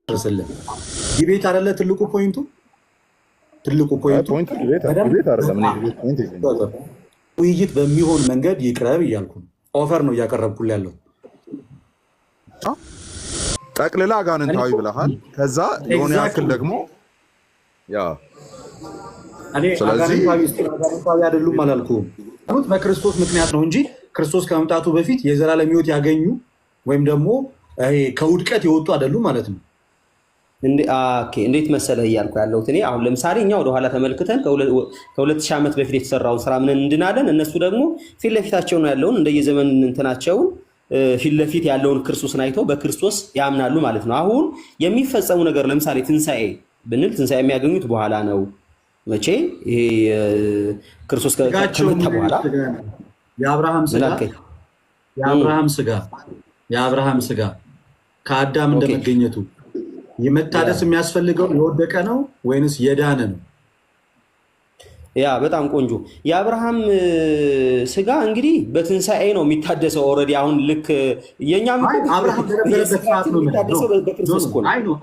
ጨርስልን። ዲቤት አይደለ ትልቁ ፖይንቱ ውይይት በሚሆን መንገድ ይቅረብ እያልኩ ኦፈር ነው እያቀረብኩል ያለው። ጠቅልላ አጋንንታዊ ብለሃል። ከዛ የሆነ ያክል ደግሞ እኔ አጋንንታዊ አይደሉም አላልኩም። በክርስቶስ ምክንያት ነው እንጂ ክርስቶስ ከመምጣቱ በፊት የዘላለም ሕይወት ያገኙ ወይም ደግሞ ከውድቀት የወጡ አይደሉም ማለት ነው። እንዴት መሰለህ እያልኩ ያለሁት እኔ አሁን ለምሳሌ እኛ ወደኋላ ተመልክተን ከ2000 ዓመት በፊት የተሰራውን ስራ ምን እንድናለን፣ እነሱ ደግሞ ፊት ለፊታቸው ነው ያለውን እንደየዘመን እንትናቸውን ፊት ለፊት ያለውን ክርስቶስን አይተው በክርስቶስ ያምናሉ ማለት ነው። አሁን የሚፈጸሙ ነገር ለምሳሌ ትንሣኤ ብንል ትንሣኤ የሚያገኙት በኋላ ነው። መቼ? ይሄ ክርስቶስ ከመጣ በኋላ የአብርሃም ስጋ ከአዳም እንደመገኘቱ የመታደስ የሚያስፈልገው የወደቀ ነው ወይንስ የዳነ ነው? ያ በጣም ቆንጆ። የአብርሃም ስጋ እንግዲህ በትንሣኤ ነው የሚታደሰው። ኦልሬዲ አሁን ልክ የኛም አብርሃም በነበረበት ሰዓት ነው በክርስቶስ እኮ ነው።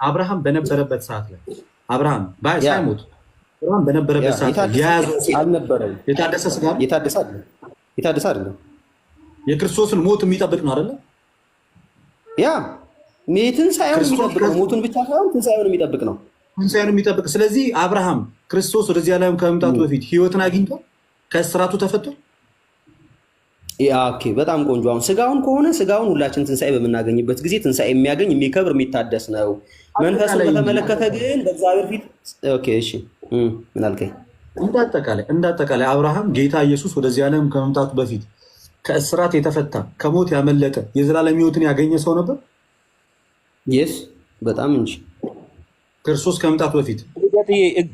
አብርሃም በነበረበት ሰዓት ላይ አብርሃም ሳይሞት አብርሃም በነበረበት ሰዓት አልነበረም። የታደሰ ስጋ የታደሰ አይደለም። የክርስቶስን ሞት የሚጠብቅ ነው አይደለ? ያ ትንሣኤውን የሚጠብቅ ነው። ሞቱን ብቻ ሳይሆን ትንሣኤውን የሚጠብቅ ነው። ትንሣኤውን የሚጠብቅ። ስለዚህ አብርሃም ክርስቶስ ወደዚህ ዓለም ከመምጣቱ በፊት ህይወትን አግኝቷል፣ ከእስራቱ ተፈቷል። በጣም ቆንጆ። አሁን ስጋውን ከሆነ ስጋውን ሁላችን ትንሣኤ በምናገኝበት ጊዜ ትንሣኤ የሚያገኝ የሚከብር የሚታደስ ነው። መንፈሱን በተመለከተ ግን በእግዚአብሔር ፊት እሺ፣ ምን አልከኝ? እንዳጠቃላይ አብርሃም ጌታ ኢየሱስ ወደዚህ ዓለም ከመምጣቱ በፊት ከእስራት የተፈታ ከሞት ያመለጠ የዘላለም ህይወትን ያገኘ ሰው ነበር። ይስ በጣም እንጂ ክርስቶስ ከመምጣቱ በፊት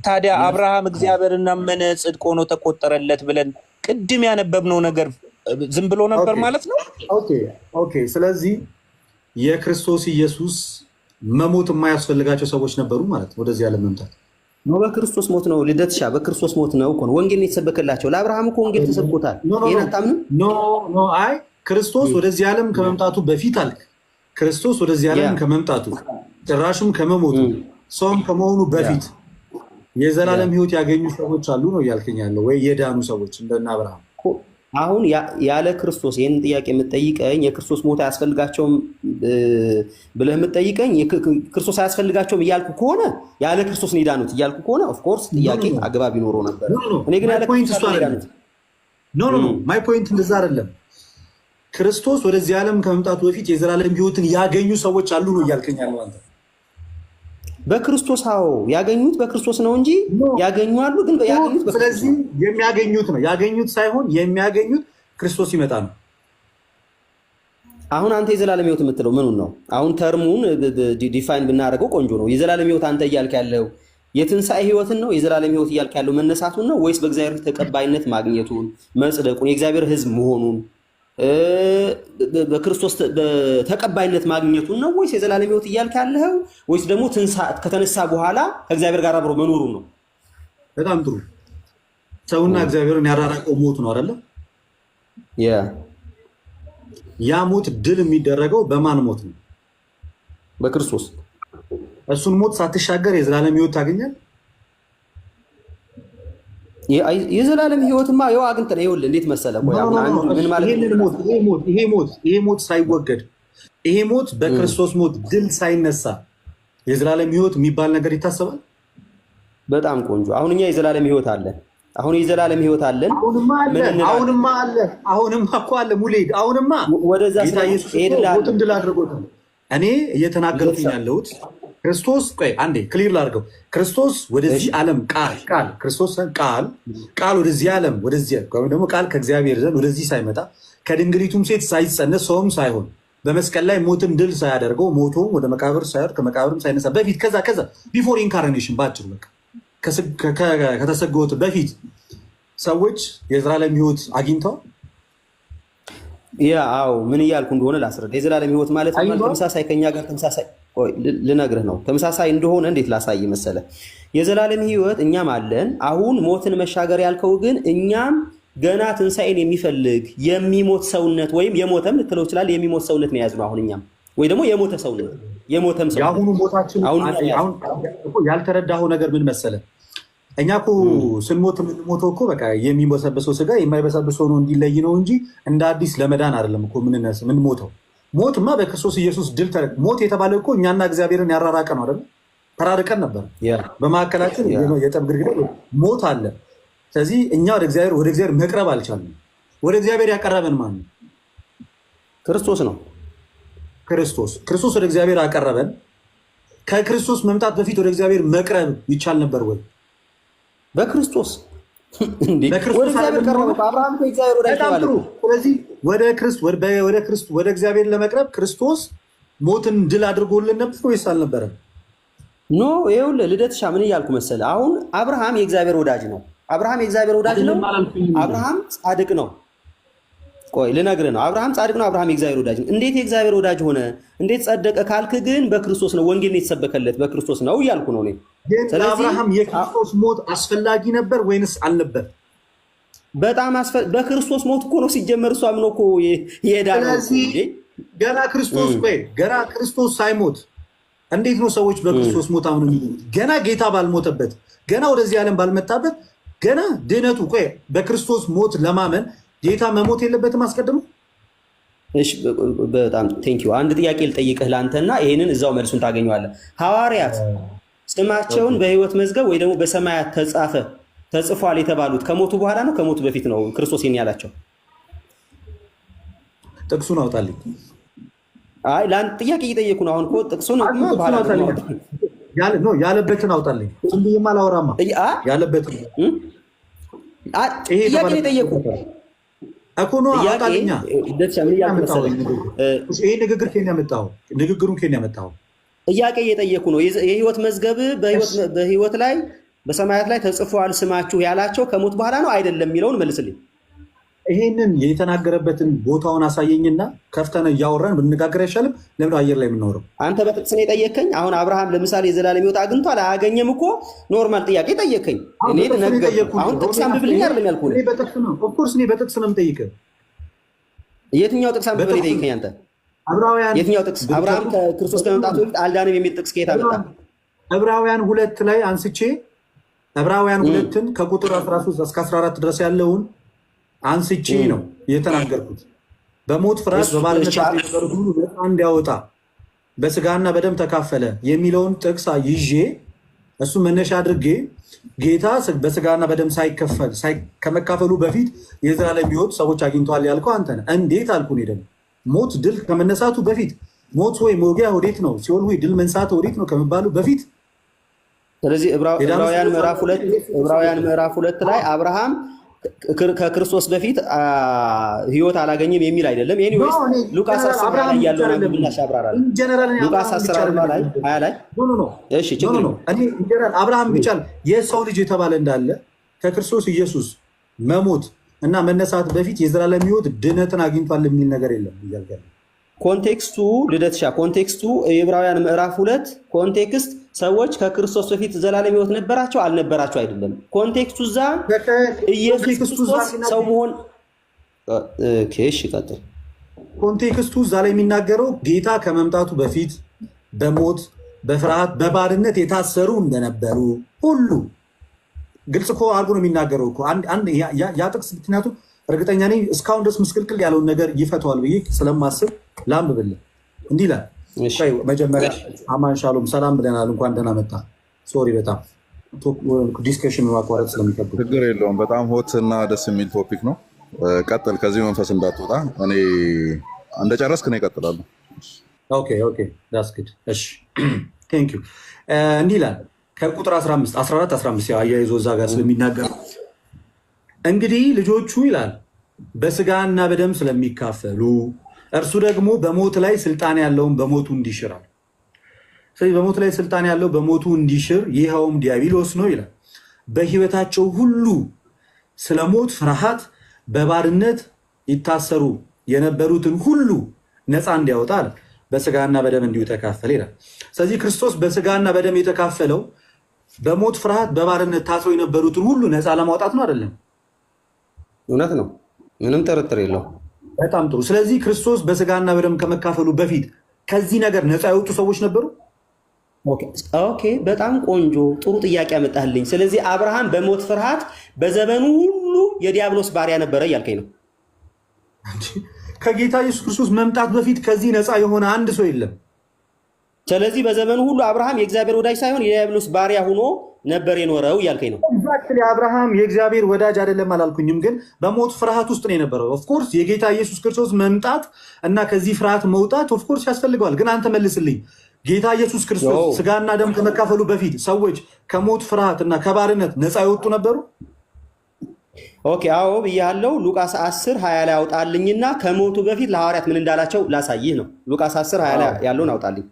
ታዲያ አብርሃም እግዚአብሔርን አመነ ጽድቅ ሆኖ ተቆጠረለት ብለን ቅድም ያነበብነው ነገር ዝም ብሎ ነበር ማለት ነው። ኦኬ። ስለዚህ የክርስቶስ ኢየሱስ መሞት የማያስፈልጋቸው ሰዎች ነበሩ ማለት ወደዚህ ዓለም መምጣት ነው። በክርስቶስ ሞት ነው ልደትሻ፣ በክርስቶስ ሞት ነው እኮ ወንጌል የተሰበከላቸው። ለአብርሃም እኮ ወንጌል ተሰብኮታል። ይሄን አታምንም? አይ ክርስቶስ ወደዚህ ዓለም ከመምጣቱ በፊት አልክ። ክርስቶስ ወደዚህ ዓለም ከመምጣቱ ጭራሹም ከመሞቱ ሰውም ከመሆኑ በፊት የዘላለም ህይወት ያገኙ ሰዎች አሉ ነው እያልከኝ ያለው ወይ? የዳኑ ሰዎች እንደና አብርሃም። አሁን ያለ ክርስቶስ ይህን ጥያቄ የምትጠይቀኝ የክርስቶስ ሞት አያስፈልጋቸውም ብለህ የምትጠይቀኝ ክርስቶስ አያስፈልጋቸውም እያልኩ ከሆነ ያለ ክርስቶስ ነው የዳኑት እያልኩ ከሆነ ኦፍኮርስ ጥያቄ አግባብ ይኖረው ነበር። እኔ ግን ያለ ክርስቶስ ነው የዳኑት። ማይ ፖይንት እንደዛ አይደለም። ክርስቶስ ወደዚህ ዓለም ከመምጣቱ በፊት የዘላለም ህይወትን ያገኙ ሰዎች አሉ ነው እያልከኝ ያለው አንተ። በክርስቶስ ያገኙት በክርስቶስ ነው እንጂ ያገኙ አሉ፣ ግን ያገኙት በክርስቶስ። ስለዚህ የሚያገኙት ነው ያገኙት ሳይሆን የሚያገኙት ክርስቶስ ይመጣ ነው። አሁን አንተ የዘላለም ህይወት የምትለው ምኑን ነው? አሁን ተርሙን ዲፋይን ብናደርገው ቆንጆ ነው። የዘላለም ህይወት አንተ እያልክ ያለው የትንሣኤ ህይወትን ነው? የዘላለም ህይወት እያልክ ያለው መነሳቱን ነው ወይስ በእግዚአብሔር ተቀባይነት ማግኘቱን መጽደቁን የእግዚአብሔር ህዝብ መሆኑን በክርስቶስ ተቀባይነት ማግኘቱን ነው? ወይስ የዘላለም ህይወት እያልክ ያለው ወይስ ደግሞ ከተነሳ በኋላ ከእግዚአብሔር ጋር አብሮ መኖሩን ነው? በጣም ጥሩ። ሰውና እግዚአብሔርን ያራራቀው ሞት ነው አይደለ? ያ ሞት ድል የሚደረገው በማን ሞት ነው? በክርስቶስ። እሱን ሞት ሳትሻገር የዘላለም ህይወት ታገኛል። የዘላለም ህይወትማ ያው አግኝተህ ነው። ይኸውልህ እንዴት መሰለህ፣ ምን ማለት ይሄ ሞት ሳይወገድ ይሄ ሞት በክርስቶስ ሞት ድል ሳይነሳ የዘላለም ህይወት የሚባል ነገር ይታሰባል። በጣም ቆንጆ። አሁን እኛ የዘላለም ህይወት አለን። አሁን የዘላለም ህይወት አለን። አሁንማ እኮ አለ ሙሌድ። አሁንማ ወደዛ ጌታ ኢየሱስ ሞትን ድል አድርጎታል። እኔ እየተናገርኩኝ ያለሁት ክርስቶስ አንዴ ክሊር ላድርገው። ክርስቶስ ወደዚህ ዓለም ቃል ወደዚህ ዓለም ወደዚህ ደግሞ ቃል ከእግዚአብሔር ዘንድ ወደዚህ ሳይመጣ ከድንግሊቱም ሴት ሳይጸነስ ሰውም ሳይሆን በመስቀል ላይ ሞትን ድል ሳያደርገው ሞቶ ወደ መቃብር ሳይወርድ ከመቃብርም ሳይነሳ በፊት ከዛ ቢፎር ኢንካርኔሽን ባጭሩ በቃ ከተሰገወት በፊት ሰዎች የዘላለም ህይወት አግኝተው ምን እያልኩ እንደሆነ ላስረዳ። የዘላለም ህይወት ማለት ተመሳሳይ ከኛ ጋር ተመሳሳይ ልነግርህ ነው። ተመሳሳይ እንደሆነ እንዴት ላሳይ መሰለ? የዘላለም ህይወት እኛም አለን። አሁን ሞትን መሻገር ያልከው ግን እኛም ገና ትንሣኤን የሚፈልግ የሚሞት ሰውነት ወይም የሞተም ልትለው ይችላል የሚሞት ሰውነት ነው የያዝነው አሁን እኛም ወይ ደግሞ የሞተ ሰውነት የሞተም ሰው የአሁኑ ሞታችን አሁን ያልተረዳኸው ነገር ምን መሰለህ? እኛ እኮ ስንሞት የምንሞተው እኮ በቃ የሚበሰብሰው ስጋ የማይበሰብሰው ነው እንዲለይ ነው እንጂ እንደ አዲስ ለመዳን አይደለም እኮ ምን ሞተው። ሞትማ በክርስቶስ ኢየሱስ ድል ሞት የተባለ እኮ እኛና እግዚአብሔርን ያራራቀ ነው አይደል? ተራርቀን ነበር። በመካከላችን የጠብ ግድግዳ ሞት አለ። ስለዚህ እኛ ወደ እግዚአብሔር መቅረብ አልቻልንም። ወደ እግዚአብሔር ያቀረበን ማን ነው? ክርስቶስ ነው። ክርስቶስ ወደ እግዚአብሔር አቀረበን። ከክርስቶስ መምጣት በፊት ወደ እግዚአብሔር መቅረብ ይቻል ነበር ወይ? በክርስቶስ ወደ እግዚአብሔር ቀረበ። አብርሃም ከእግዚአብሔር ወደ እግዚአብሔር። ስለዚህ ወደ እግዚአብሔር ለመቅረብ ክርስቶስ ሞትን ድል አድርጎልን ነበር ወይስ አልነበረም? ኖ ይኸውልህ ልደትሻ ምን እያልኩ መሰለህ? አሁን አብርሃም የእግዚአብሔር ወዳጅ ነው። አብርሃም የእግዚአብሔር ወዳጅ ነው። አብርሃም ጻድቅ ነው። ቆይ ልነግርህ ነው። አብርሃም ጻድቅ ነው። አብርሃም የእግዚአብሔር ወዳጅ ነው። እንዴት የእግዚአብሔር ወዳጅ ሆነ? እንዴት ጸደቀ ካልክ ግን በክርስቶስ ነው። ወንጌል የተሰበከለት በክርስቶስ ነው እያልኩ ነው እኔ። ለአብርሃም የክርስቶስ ሞት አስፈላጊ ነበር ወይንስ አልነበር? በጣም በክርስቶስ ሞት እኮ ነው ሲጀመር። እሱ አምኖ እኮ ይሄዳል። ገና ክርስቶስ ሳይሞት እንዴት ነው ሰዎች በክርስቶስ ሞት አምነው የሚሉት? ገና ጌታ ባልሞተበት፣ ገና ወደዚህ ዓለም ባልመጣበት፣ ገና ድህነቱ በክርስቶስ ሞት ለማመን ጌታ መሞት የለበትም አስቀድሞ? እሺ በጣም ቴንኪዩ። አንድ ጥያቄ ልጠይቅህ ለአንተና ይሄንን እዛው መልሱን ታገኘዋለህ። ሐዋርያት ስማቸውን በሕይወት መዝገብ ወይ ደግሞ በሰማያት ተጽፏል የተባሉት ከሞቱ በኋላ ነው ከሞቱ በፊት ነው ክርስቶስ ይሄን ያላቸው? ጥቅሱን አውጣልኝ። አይ ለአንድ ጥያቄ እየጠየኩ ነው። አሁን እኮ ጥቅሱን በኋላ ያለበትን አውጣልኝ። ዝም ብዬማ አላወራማ። ያለበትን ጥያቄ የጠየኩ እኮ ነው። አውጣልኛ። ይሄ ንግግር ከኔ ያመጣው ንግግሩን ከኔ ያመጣው ጥያቄ እየጠየኩ ነው። የህይወት መዝገብ በህይወት ላይ በሰማያት ላይ ተጽፏል ስማችሁ ያላቸው ከሞት በኋላ ነው አይደለም የሚለውን መልስልኝ። ይሄንን የተናገረበትን ቦታውን አሳየኝና ከፍተን እያወራን ብንነጋገር አይሻልም? ለምን አየር ላይ የምናወራው? አንተ በጥቅስ ነው የጠየከኝ። አሁን አብርሃም ለምሳሌ የዘላለም ሕይወት አግኝቷል አያገኘም እኮ ኖርማል ጥያቄ ጠየቀኝ። እኔ ነገርኩህ። አሁን ጥቅስ አንብብልኝ አይደለም ያልኩህ። እኔ በጥቅስ ነው ኦፍ ኮርስ እኔ በጥቅስ ነው የምጠይቅህ። የትኛው ጥቅስ አንብብልኝ ጠይቀኝ አንተ? ዕብራውያን የትኛው ጥቅስ? አብርሃም ከክርስቶስ ከመምጣቱ በፊት አልዳንም የሚል ጥቅስ ከየት አመጣ? ዕብራውያን 2 ላይ አንስቼ ዕብራውያን 2ን ከቁጥር 13 እስከ 14 ድረስ ያለውን አንስቼ ነው የተናገርኩት። በሞት ፍርሃት በባርነት የነበሩት ሁሉ ነፃ እንዲያወጣ በስጋና በደም ተካፈለ የሚለውን ጥቅስ ይዤ እሱ መነሻ አድርጌ ጌታ በስጋና በደም ከመካፈሉ በፊት የዘላለም ሕይወት ሰዎች አግኝተዋል ያልከው አንተ ነህ። እንዴት አልኩ? እኔ ደግሞ ሞት ድል ከመነሳቱ በፊት ሞት ወይ መውጊያ ወዴት ነው፣ ሲኦል ወይ ድል መንሳት ወዴት ነው ከመባሉ በፊት። ስለዚህ ዕብራውያን ምዕራፍ 2 ላይ አብርሃም ከክርስቶስ በፊት ሕይወት አላገኘም የሚል አይደለም። ኤኒዌይስ ሉቃስ 10 ላይ ያለውን አንብብና ሻብራራል። ሉቃስ 10 ላይ 20 ላይ እሺ ችግር ነው። እኔ ኢንጀነራል አብርሃም ብቻ የሰው ልጅ የተባለ እንዳለ ከክርስቶስ ኢየሱስ መሞት እና መነሳት በፊት የዘላለም ሕይወት ድነትን አግኝቷል የሚል ነገር የለም ይያልጋል። ኮንቴክስቱ ልደትሻ ኮንቴክስቱ የዕብራውያን ምዕራፍ 2 ኮንቴክስት ሰዎች ከክርስቶስ በፊት ዘላለም ሕይወት ነበራቸው አልነበራቸው አይደለም። ኮንቴክስቱ እዛ ኢየሱስ ክርስቶስ ሰው መሆን እሺ ቀጥል። ኮንቴክስቱ እዛ ላይ የሚናገረው ጌታ ከመምጣቱ በፊት በሞት በፍርሃት በባርነት የታሰሩ እንደነበሩ ሁሉ ግልጽ እኮ አድርጎ ነው የሚናገረው እኮ ያ ጥቅስ። ምክንያቱም እርግጠኛ ነኝ እስካሁን ድረስ ምስቅልቅል ያለውን ነገር ይፈተዋል ብዬ ስለማስብ ላንብብልህ። እንዲህ ይላል። መጀመሪያ አማን ሻሎም ሰላም ብለናል። እንኳን ደህና መጣ። ሶሪ በጣም ዲስከሽን ማቋረጥ ስለሚከብድ ችግር የለውም። በጣም ሆት እና ደስ የሚል ቶፒክ ነው። ቀጥል። ከዚህ መንፈስ እንዳትወጣ። እኔ እንደጨረስክ ነው ይቀጥላሉ። ኦኬ ዳስ ጉድ። እሺ ቴንክ ዩ። እንዲህ ይላል ከቁጥር 14-15 አያይዞ እዛ ጋር ስለሚናገር እንግዲህ ልጆቹ ይላል በስጋና በደም ስለሚካፈሉ እርሱ ደግሞ በሞት ላይ ስልጣን ያለውን በሞቱ እንዲሽራል። ስለዚህ በሞት ላይ ስልጣን ያለው በሞቱ እንዲሽር ይኸውም ዲያብሎስ ነው ይላል። በሕይወታቸው ሁሉ ስለ ሞት ፍርሃት በባርነት ይታሰሩ የነበሩትን ሁሉ ነፃ እንዲያወጣ በስጋና በደም እንዲሁ ተካፈለ ይላል። ስለዚህ ክርስቶስ በስጋና በደም የተካፈለው በሞት ፍርሃት በባርነት ታስረው የነበሩትን ሁሉ ነፃ ለማውጣት ነው አይደለም? እውነት ነው፣ ምንም ጥርጥር የለው። በጣም ጥሩ። ስለዚህ ክርስቶስ በስጋና በደም ከመካፈሉ በፊት ከዚህ ነገር ነፃ የወጡ ሰዎች ነበሩ? ኦኬ፣ በጣም ቆንጆ ጥሩ ጥያቄ ያመጣልኝ። ስለዚህ አብርሃም በሞት ፍርሃት በዘመኑ ሁሉ የዲያብሎስ ባሪያ ነበረ እያልከኝ ነው? ከጌታ ኢየሱስ ክርስቶስ መምጣት በፊት ከዚህ ነፃ የሆነ አንድ ሰው የለም። ስለዚህ በዘመኑ ሁሉ አብርሃም የእግዚአብሔር ወዳጅ ሳይሆን የዲያብሎስ ባሪያ ሆኖ ነበር የኖረው እያልከኝ ነው? ኤግዛክትሊ። አብርሃም የእግዚአብሔር ወዳጅ አይደለም አላልኩኝም፣ ግን በሞት ፍርሃት ውስጥ ነው የነበረው። ኦፍኮርስ የጌታ ኢየሱስ ክርስቶስ መምጣት እና ከዚህ ፍርሃት መውጣት ኦፍኮርስ ያስፈልገዋል። ግን አንተ መልስልኝ፣ ጌታ ኢየሱስ ክርስቶስ ስጋና ደም ከመካፈሉ በፊት ሰዎች ከሞት ፍርሃት እና ከባርነት ነፃ የወጡ ነበሩ? ኦኬ፣ አዎ ብያለሁ። ሉቃስ 10:20 ላይ አውጣልኝና ከሞቱ በፊት ለሐዋርያት ምን እንዳላቸው ላሳይህ ነው። ሉቃስ 10:20 ላይ ያለውን አውጣልኝ።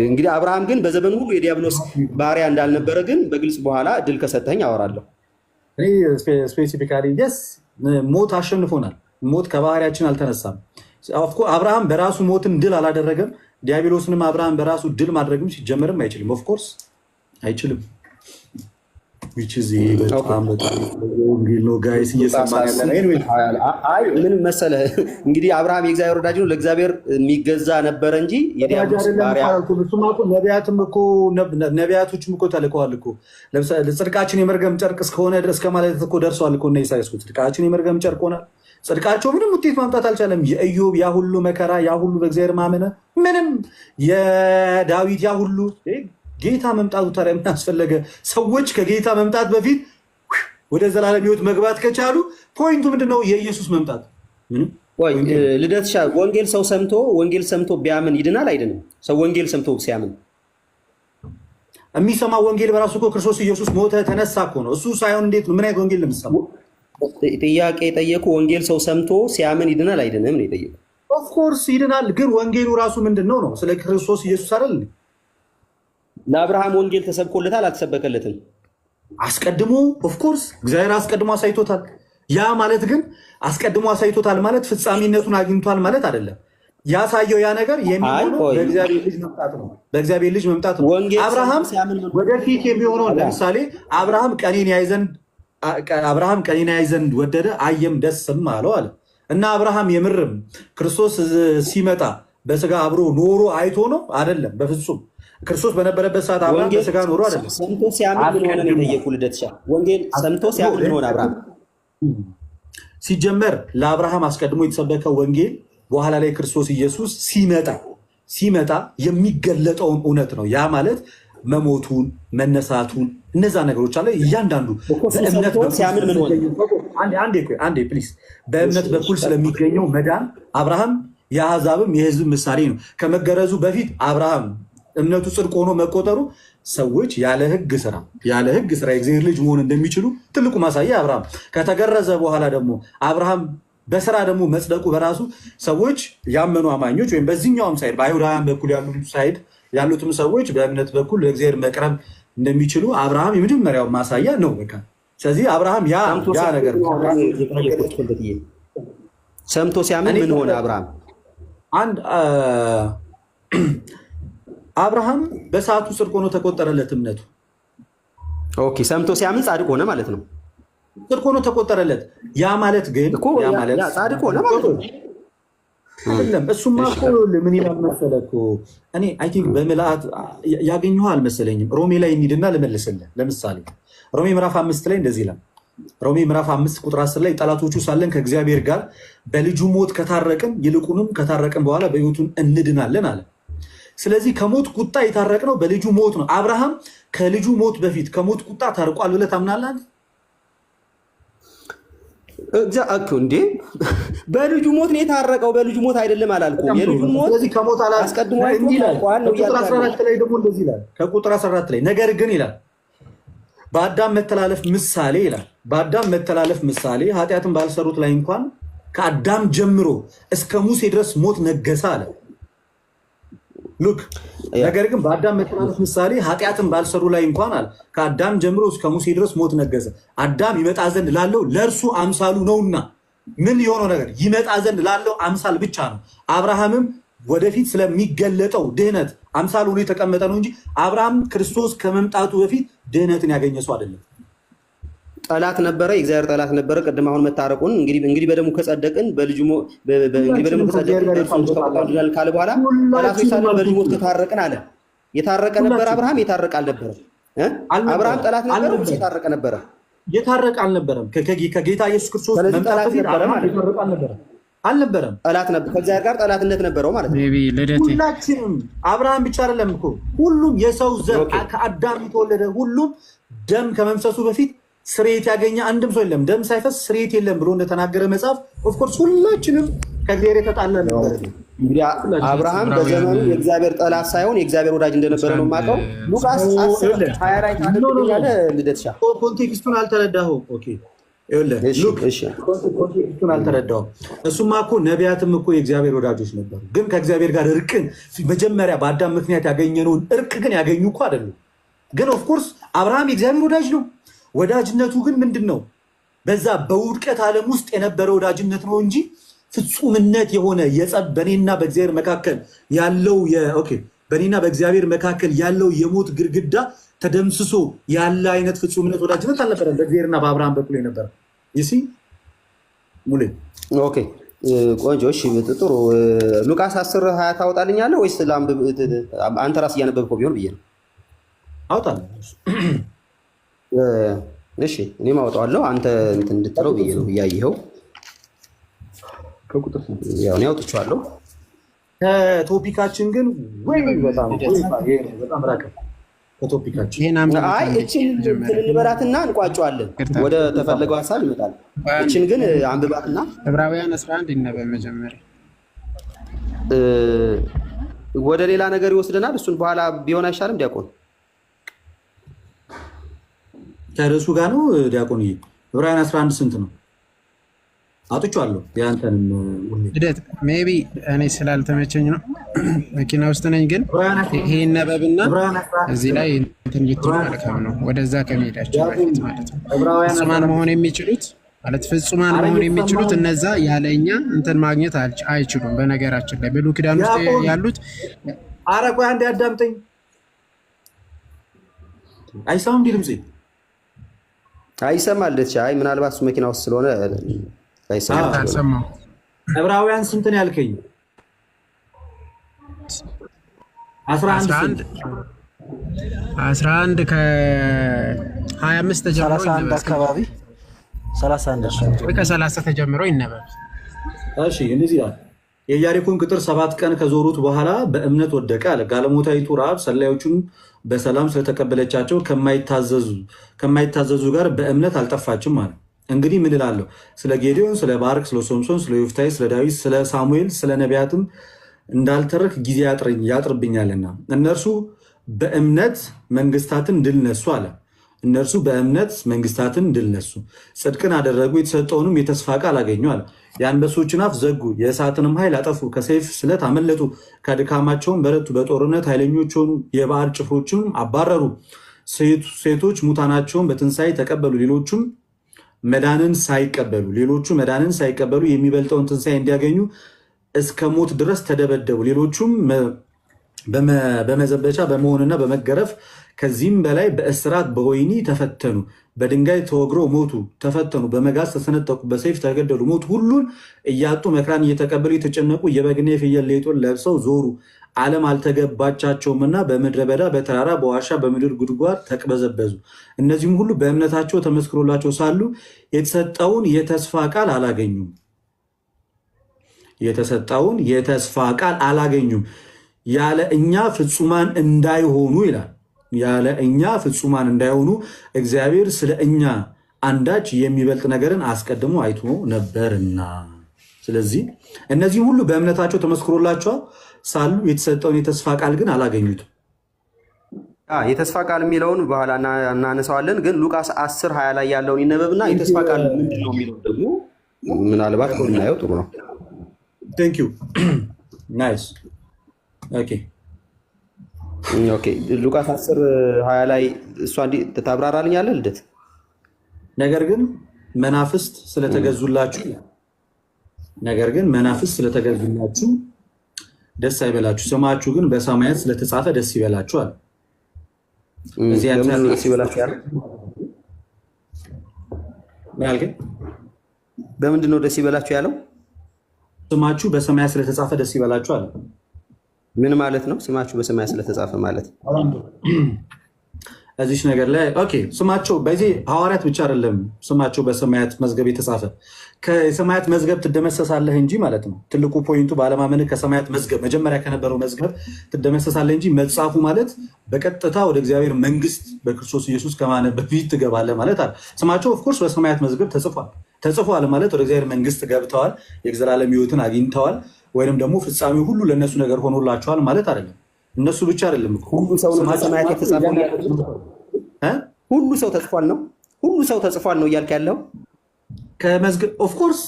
እንግዲህ አብርሃም ግን በዘመኑ ሁሉ የዲያብሎስ ባሪያ እንዳልነበረ ግን በግልጽ በኋላ እድል ከሰጠኝ አወራለሁ። ስፔሲፊካሊ የስ ሞት አሸንፎናል። ሞት ከባህሪያችን አልተነሳም። አብርሃም በራሱ ሞትን ድል አላደረገም። ዲያብሎስንም አብርሃም በራሱ ድል ማድረግም ሲጀመርም አይችልም። ኦፍኮርስ አይችልም። ምን መሰለህ እንግዲህ አብርሃም የእግዚአብሔር ወዳጅ ነው፣ ለእግዚአብሔር የሚገዛ ነበረ እንጂ የዲያብሎስ ባሪያ። ነቢያቶችም እኮ ተልከዋል እኮ። ጽድቃችን የመርገም ጨርቅ እስከሆነ ድረስ ከማለት እኮ ደርሰዋል እኮ። እና ኢሳያስ ጽድቃችን የመርገም ጨርቅ ሆናል። ጽድቃቸው ምንም ውጤት ማምጣት አልቻለም። የኢዮብ ያ ሁሉ መከራ፣ ያ ሁሉ በእግዚአብሔር ማመነ፣ ምንም የዳዊት ያ ሁሉ ጌታ መምጣቱ ታዲያ ምን አስፈለገ? ሰዎች ከጌታ መምጣት በፊት ወደ ዘላለም ሕይወት መግባት ከቻሉ ፖይንቱ ምንድነው? የኢየሱስ መምጣት ልደትሻ ወንጌል ሰምቶ ቢያምን ይድናል አይድንም? ሰው ወንጌል ሰምቶ ሲያምን የሚሰማ ወንጌል በራሱ እኮ ክርስቶስ ኢየሱስ ሞተ ተነሳ እኮ ነው። እሱ ሳይሆን እንዴት ነው? ምን አይነት ወንጌል ነው የምትሰማው? ጥያቄ የጠየቁ ወንጌል ሰው ሰምቶ ሲያምን ይድናል አይድንም ነው የጠየቁ። ኦፍኮርስ ይድናል። ግን ወንጌሉ ራሱ ምንድን ነው? ስለ ክርስቶስ ኢየሱስ አይደል? ለአብርሃም ወንጌል ተሰብኮለታል አልተሰበከለትም? አስቀድሞ ኦፍኮርስ እግዚአብሔር አስቀድሞ አሳይቶታል። ያ ማለት ግን አስቀድሞ አሳይቶታል ማለት ፍጻሜነቱን አግኝቷል ማለት አይደለም። ያሳየው ያ ነገር የሚሆነው በእግዚአብሔር ልጅ መምጣት ነው። በእግዚአብሔር ልጅ መምጣት ነው። አብርሃም ወደፊት የሚሆነው ለምሳሌ አብርሃም ቀኔን ያይ ዘንድ ወደደ፣ አየም ደስም አለው አለ እና አብርሃም የምርም ክርስቶስ ሲመጣ በስጋ አብሮ ኖሮ አይቶ ነው አይደለም? በፍጹም ክርስቶስ በነበረበት ሰዓት አብርሃም በስጋ ኖሮ አይደለም። ሰምቶ ሲያምን ምን ሆነ ነው የጠየቁህ ልደትሻ። ወንጌል ሰምቶ ሲያምን ምን ሆነ አብርሃም? ሲጀመር ለአብርሃም አስቀድሞ የተሰበከው ወንጌል በኋላ ላይ ክርስቶስ ኢየሱስ ሲመጣ የሚገለጠውን እውነት ነው። ያ ማለት መሞቱን፣ መነሳቱን፣ እነዛ ነገሮች አለ እያንዳንዱ በእምነት በእምነት በኩል ስለሚገኘው መዳን አብርሃም የአሕዛብም የሕዝብ ምሳሌ ነው። ከመገረዙ በፊት አብርሃም እምነቱ ጽድቅ ሆኖ መቆጠሩ ሰዎች ያለ ሕግ ስራ የእግዚአብሔር ልጅ መሆን እንደሚችሉ ትልቁ ማሳያ አብርሃም። ከተገረዘ በኋላ ደግሞ አብርሃም በስራ ደግሞ መጽደቁ በራሱ ሰዎች ያመኑ አማኞች ወይም በዚህኛውም ሳይድ በአይሁዳውያን በኩል ያሉትም ሰዎች በእምነት በኩል ለእግዚአብሔር መቅረብ እንደሚችሉ አብርሃም የመጀመሪያው ማሳያ ነው። በቃ ስለዚህ አብርሃም ያ ነገር ሰምቶ ሲያምን ምን ሆነ አብርሃም? አብርሃም በሰዓቱ ጽድቅ ሆኖ ተቆጠረለት እምነቱ። ኦኬ፣ ሰምቶ ሲያምን ጻድቅ ሆነ ማለት ነው። ጽድቅ ሆኖ ተቆጠረለት። ያ ማለት ግን ጻድቅ ሆነ ማለት ነው አይደለም። እሱማ እኮ ምን ይላል መሰለህ እኮ እኔ አይ ቲንክ በምልአት ያገኘሁ አልመሰለኝም። ሮሜ ላይ እንሂድና ልመልስልህ። ለምሳሌ ሮሜ ምዕራፍ 5 ላይ እንደዚህ ይላል። ሮሜ ምዕራፍ 5 ቁጥር 10 ላይ ጠላቶቹ ሳለን ከእግዚአብሔር ጋር በልጁ ሞት ከታረቅን ይልቁንም ከታረቅን በኋላ በሕይወቱን እንድናለን አለ። ስለዚህ ከሞት ቁጣ የታረቅነው በልጁ ሞት ነው። አብርሃም ከልጁ ሞት በፊት ከሞት ቁጣ ታርቋል ብለህ ታምናለህ? እንዴ በልጁ ሞት ነው የታረቀው። በልጁ ሞት አይደለም አላልኩም። የልጁ ሞት አስቀድሞ ቁጥር 14 ላይ ደግሞ እንደዚህ ይላል። ከቁጥር 14 ላይ ነገር ግን ይላል በአዳም መተላለፍ ምሳሌ ይላል። በአዳም መተላለፍ ምሳሌ ኃጢአትን ባልሰሩት ላይ እንኳን ከአዳም ጀምሮ እስከ ሙሴ ድረስ ሞት ነገሰ አለ። ሉክ ነገር ግን በአዳም መተላለፍ ምሳሌ ኃጢአትን ባልሰሩ ላይ እንኳን አለ ከአዳም ጀምሮ እስከ ሙሴ ድረስ ሞት ነገሰ። አዳም ይመጣ ዘንድ ላለው ለእርሱ አምሳሉ ነውና ምን የሆነው ነገር ይመጣ ዘንድ ላለው አምሳል ብቻ ነው። አብርሃምም ወደፊት ስለሚገለጠው ድህነት አምሳል ሆኖ የተቀመጠ ነው እንጂ አብርሃም ክርስቶስ ከመምጣቱ በፊት ድህነትን ያገኘ ሰው አይደለም። ጠላት ነበረ፣ የእግዚአብሔር ጠላት ነበረ። ቅድም አሁን መታረቁን እንግዲህ በደሙ ከጸደቅን እንግዲህ በደሙ ከጸደቅን ካለ በኋላ ጠላቶች ሳለን በልጁ ሞት ከታረቅን አለ። የታረቀ ነበር አብርሃም? የታረቀ አልነበረም? አብርሃም ጠላት ነበር ወይስ የታረቀ ነበረ? የታረቀ አልነበረም። ከጌታ ኢየሱስ ክርስቶስ መምጣት በፊት የታረቀ አልነበረም። ጠላት ነበር፣ ከእግዚአብሔር ጋር ጠላትነት ነበረው ማለት ነው። ሁላችንም አብርሃም ብቻ አይደለም እኮ ሁሉም የሰው ዘር ከአዳም የተወለደ ሁሉም ደም ከመምሰሱ በፊት ስርየት ያገኘ አንድም ሰው የለም። ደም ሳይፈስ ስርየት የለም ብሎ እንደተናገረ መጽሐፍ ኦፍኮርስ ሁላችንም ከእግዚአብሔር የተጣላ ነበር። እንግዲህ አብርሃም በዘመኑ የእግዚአብሔር ጠላት ሳይሆን የእግዚአብሔር ወዳጅ እንደነበረ ነው የማውቀው። ሉቃስ 10:20 ላይ ታደርግልኛለ ልደትሻ። ኮንቴክስቱን አልተረዳኸውም። ኦኬ ኮንቴክስቱን አልተረዳኸውም። እሱማ እኮ ነቢያትም እኮ የእግዚአብሔር ወዳጆች ነበሩ። ግን ከእግዚአብሔር ጋር እርቅን መጀመሪያ በአዳም ምክንያት ያገኘነውን እርቅ ግን ያገኙ እኮ አይደሉም። ግን ኦፍኮርስ አብርሃም የእግዚአብሔር ወዳጅ ነው። ወዳጅነቱ ግን ምንድን ነው? በዛ በውድቀት ዓለም ውስጥ የነበረ ወዳጅነት ነው እንጂ ፍጹምነት የሆነ የጸብ በእኔና በእግዚአብሔር መካከል ያለው በእኔና በእግዚአብሔር መካከል ያለው የሞት ግድግዳ ተደምስሶ ያለ አይነት ፍጹምነት ወዳጅነት አልነበረም በእግዚአብሔርና በአብርሃም በኩል የነበረ። ይሲ ሙሌ ኦኬ ቆንጆ። እሺ ጥሩ። ሉቃስ 10:20 ታወጣልኛለህ ወይስ አንተ ራስህ እያነበብከው ቢሆን ብዬ ነው? አውጣልኝ። እሺ እኔም አወጣዋለሁ አንተ እንትን እንድትለው ብዬ ነው። እያየኸው ከቁጥር ያው ነው አውጥቻለሁ። ከቶፒካችን ግን ወይ በጣም ራቀ ከቶፒካችን። አይ እቺን እንበላትና እንቋጨዋለን። ወደ ተፈለገው ሐሳብ ይመጣል። እቺን ግን አንብባትና ዕብራውያን 11 ይነበብ መጀመሪያ ወደ ሌላ ነገር ይወስደናል። እሱን በኋላ ቢሆን አይሻልም ዲያቆን? ከርዕሱ ጋር ነው ዲያቆን። ዕብራውያን 11 ስንት ነው? አጥቻለሁ። ያንተንም ልደት ሜይ ቢ እኔ ስላልተመቸኝ ነው መኪና ውስጥ ነኝ። ግን ይሄ ነበብና እዚህ ላይ እንትን ይጥሩ መልካም ነው። ወደዛ ከመሄዳቸው በፊት ማለት ነው ፍጹማን መሆን የሚችሉት ማለት ፍጹማን መሆን የሚችሉት እነዛ ያለኛ እንትን ማግኘት አይችሉም። በነገራችን ላይ ብሉይ ኪዳን ውስጥ ያሉት ኧረ ቆይ አንዴ አዳምጠኝ። አይሰማም ድምጼ? አይሰማል ልትቻ አይ ምናልባት እሱ መኪና ውስጥ ስለሆነ አልሰማሁም። ዕብራውያን ስንት ነው ያልከኝ? 11 ከ25 ተጀምሮ 31 አካባቢ 31 ወይ ከ30 ተጀምሮ ይነበብ። እሺ እንደዚህ ይላል። የኢያሪኮን ቅጥር 7 ቀን ከዞሩት በኋላ በእምነት ወደቀ አለ። ጋለሞታይቱ ረዓብ ሰላዮቹን በሰላም ስለተቀበለቻቸው ከማይታዘዙ ጋር በእምነት አልጠፋችም አለ። እንግዲህ ምን እላለሁ? ስለ ጌዲዮን፣ ስለ ባርቅ፣ ስለ ሶምሶን፣ ስለ ዮፍታይ፣ ስለ ዳዊት፣ ስለ ሳሙኤል፣ ስለ ነቢያትም እንዳልተርክ ጊዜ ያጥርብኛልና እነርሱ በእምነት መንግስታትን ድል ነሱ አለ። እነርሱ በእምነት መንግስታትን ድል ነሱ፣ ጽድቅን አደረጉ፣ የተሰጠውንም የተስፋ ቃል አገኙ አለ። የአንበሶችን አፍ ዘጉ፣ የእሳትንም ኃይል አጠፉ፣ ከሰይፍ ስለት አመለጡ፣ ከድካማቸውን በረቱ፣ በጦርነት ኃይለኞች ሆኑ፣ የባዕድ ጭፍሮችንም አባረሩ። ሴቶች ሙታናቸውን በትንሣኤ ተቀበሉ፣ ሌሎቹ መዳንን ሳይቀበሉ የሚበልጠውን ትንሣኤ እንዲያገኙ እስከ ሞት ድረስ ተደበደቡ። ሌሎቹም በመዘበቻ በመሆንና በመገረፍ ከዚህም በላይ በእስራት በወህኒ ተፈተኑ። በድንጋይ ተወግረው ሞቱ፣ ተፈተኑ፣ በመጋዝ ተሰነጠቁ፣ በሰይፍ ተገደሉ። ሞት ሁሉን እያጡ መከራን እየተቀበሉ የተጨነቁ የበግና የፍየል ሌጦን ለብሰው ዞሩ። ዓለም አልተገባቻቸውምና በምድረ በዳ በተራራ በዋሻ በምድር ጉድጓድ ተቅበዘበዙ። እነዚህም ሁሉ በእምነታቸው ተመስክሮላቸው ሳሉ የተሰጠውን የተስፋ ቃል አላገኙም። ያለ እኛ ፍጹማን እንዳይሆኑ ይላል። ያለ እኛ ፍጹማን እንዳይሆኑ እግዚአብሔር ስለ እኛ አንዳች የሚበልጥ ነገርን አስቀድሞ አይቶ ነበርና። ስለዚህ እነዚህም ሁሉ በእምነታቸው ተመስክሮላቸው ሳሉ የተሰጠውን የተስፋ ቃል ግን አላገኙትም። የተስፋ ቃል የሚለውን በኋላ እናነሳዋለን። ግን ሉቃስ 10:20 ላይ ያለውን ይነበብና የተስፋ ቃል ምንድን ነው የሚለው ደግሞ ምናልባት ብናየው ጥሩ ነው። ቴንክ ዩ ናይስ። ኦኬ ሉቃስ 10:20 ላይ እሷ እንዲህ ታብራራልኛለህ ልደት? ነገር ግን መናፍስት ስለተገዙላችሁ ደስ አይበላችሁ፣ ስማችሁ ግን በሰማያት ስለተጻፈ ደስ ይበላችኋል። ያልከኝ በምንድን ነው ደስ ይበላችሁ ያለው? ስማችሁ በሰማያት ስለተጻፈ ደስ ይበላችሁ አለ። ምን ማለት ነው? ስማችሁ በሰማያት ስለተጻፈ ማለት እዚች ነገር ላይ ኦኬ። ስማቸው በዚህ ሐዋርያት ብቻ አይደለም ስማቸው በሰማያት መዝገብ የተጻፈ ከሰማያት መዝገብ ትደመሰሳለህ እንጂ ማለት ነው። ትልቁ ፖይንቱ ባለማመን ከሰማያት መዝገብ መጀመሪያ ከነበረው መዝገብ ትደመሰሳለህ እንጂ መጻፉ ማለት በቀጥታ ወደ እግዚአብሔር መንግስት በክርስቶስ ኢየሱስ ከማመን በፊት ትገባለህ ማለት አለ። ስማቸው ኦፍኮርስ በሰማያት መዝገብ ተጽፏል ማለት ወደ እግዚአብሔር መንግስት ገብተዋል፣ የዘላለም ሕይወትን አግኝተዋል፣ ወይንም ደግሞ ፍጻሜው ሁሉ ለእነሱ ነገር ሆኖላቸዋል ማለት አይደለም። እነሱ ብቻ አይደለም ሁሉ ሰው ነው በሰማያት የተጻፈው ሁሉ ሰው ተጽፏል ነው ሁሉ ሰው ተጽፏል ነው እያልክ ያለው ከመዝገብ ኦፍ ኮርስ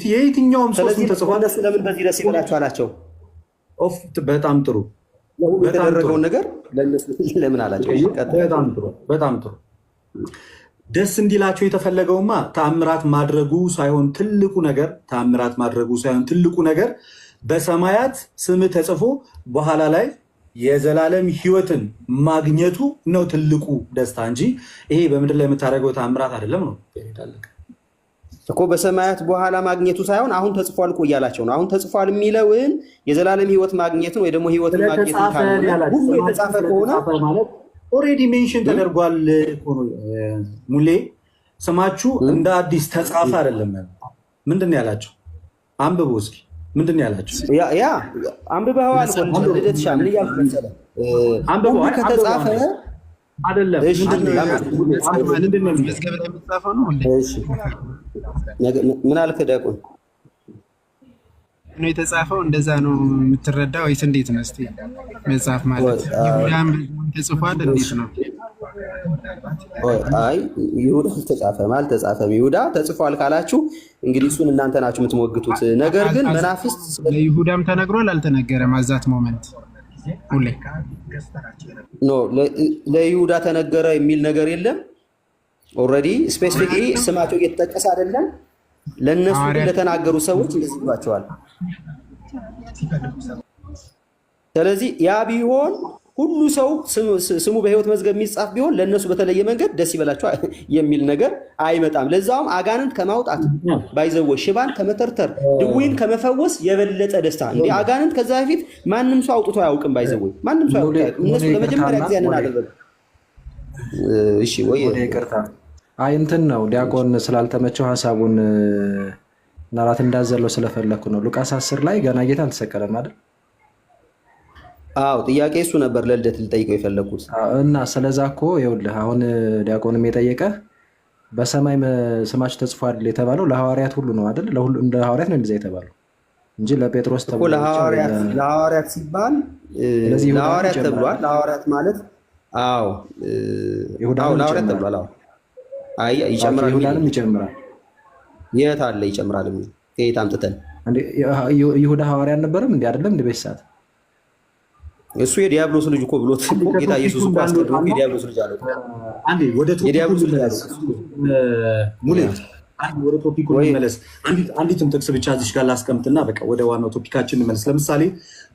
የየትኛውም ሰው ተጽፏል። እነሱ ለምን በዚህ ደስ ይበላችሁ አላቸው? በጣም ጥሩ የተደረገውን ነገር ለእነሱ ለምን አላቸው? በጣም ጥሩ ደስ እንዲላቸው የተፈለገውማ ተአምራት ማድረጉ ሳይሆን ትልቁ ነገር በሰማያት ስም ተጽፎ በኋላ ላይ የዘላለም ሕይወትን ማግኘቱ ነው ትልቁ ደስታ እንጂ ይሄ በምድር ላይ የምታደርገው ተአምራት አይደለም ነው እኮ። በሰማያት በኋላ ማግኘቱ ሳይሆን አሁን ተጽፏል እኮ እያላቸው ነው። አሁን ተጽፏል የሚለውን የዘላለም ሕይወት ማግኘትን ወይ ደግሞ ሕይወትን ማግኘትን ሁሉ የተጻፈ ከሆነ ማለት ኦልሬዲ ሜንሽን ተደርጓል። ሙሌ ስማችሁ እንደ አዲስ ተጻፈ አይደለም። ምንድን ነው ያላቸው? አንብቡ እስኪ ምንድን ነው ያላቸው? ያ አንብበዋል። ልደትሻ ምን እያልኩ መሰለህ? አንብበው ከተጻፈ አይደለም ምን አልክ ዲያቆን? ነው የተጻፈው እንደዛ ነው የምትረዳው ወይስ እንዴት ነው? እስቲ መጽሐፍ ማለት ይሁዳም ተጽፏል እንዴት ነው? አይ ይሁዳ አልተጻፈም። ይሁዳ ተጽፏል ካላችሁ እንግዲህ እሱን እናንተ ናችሁ የምትሞግቱት። ነገር ግን መናፍስት ለይሁዳም ተነግሯል አልተነገረም? አዛት ሞመንት ሁሌ ኖ ለይሁዳ ተነገረ የሚል ነገር የለም። ኦልሬዲ ስፔሲፊክሊ ስማቸው እየተጠቀሰ አይደለም። ለነሱ ለተናገሩ ሰዎች እንደዚህ ይሏቸዋል። ስለዚህ ያ ቢሆን ሁሉ ሰው ስሙ በሕይወት መዝገብ የሚጻፍ ቢሆን ለነሱ በተለየ መንገድ ደስ ይበላቸዋል የሚል ነገር አይመጣም። ለዛውም አጋንንት ከማውጣት ባይዘው ሽባን ከመተርተር ድዊን ከመፈወስ የበለጠ ደስታ እንዴ! አጋንንት ከዛ በፊት ማንም ሰው አውጥቶ አያውቅም። ባይዘው ማንም ሰው አውጥቶ እነሱ ለመጀመሪያ ጊዜ ያንን አደረገ። እሺ ወይ ይቅርታ አይ እንትን ነው ዲያቆን ስላልተመቸው ሐሳቡን ናራት እንዳዘለው ስለፈለኩ ነው። ሉቃስ 10 ላይ ገና ጌታ አልተሰቀለም አይደል? አዎ ጥያቄ እሱ ነበር ለልደት ልጠይቀው የፈለኩት። እና ስለዛ እኮ ይኸውልህ አሁን ዲያቆንም የጠየቀህ በሰማይ ስማችሁ ተጽፏል የተባለው ለሐዋርያት ሁሉ ነው አይደል? ለሐዋርያት ነው እንደዛ የተባለው እንጂ ለጴጥሮስ ተብሎ ለሐዋርያት ሲባል ለሐዋርያት ተብሏል። ለሐዋርያት ማለት አዎ ለሐዋርያት ተብሏል። አዎ አይ ይጨምራል፣ ይሁዳንም ይጨምራል። የት አለ ይጨምራል? ከየት አምጥተን ይሁዳ ሐዋርያ አልነበረም እንዴ? አይደለም እንደ በሳት እሱ የዲያብሎስ ልጅ እኮ ብሎት ጌታ ኢየሱስ እኮ አስቀድሞ የዲያብሎስ ልጅ አለው። አንዴ ወደ ቶፒኩ ወደ ቶፒኩ እንመለስ። አንዲትም ጥቅስ ብቻ እዚህ ጋር ላስቀምጥና በቃ ወደ ዋናው ቶፒካችን እንመለስ። ለምሳሌ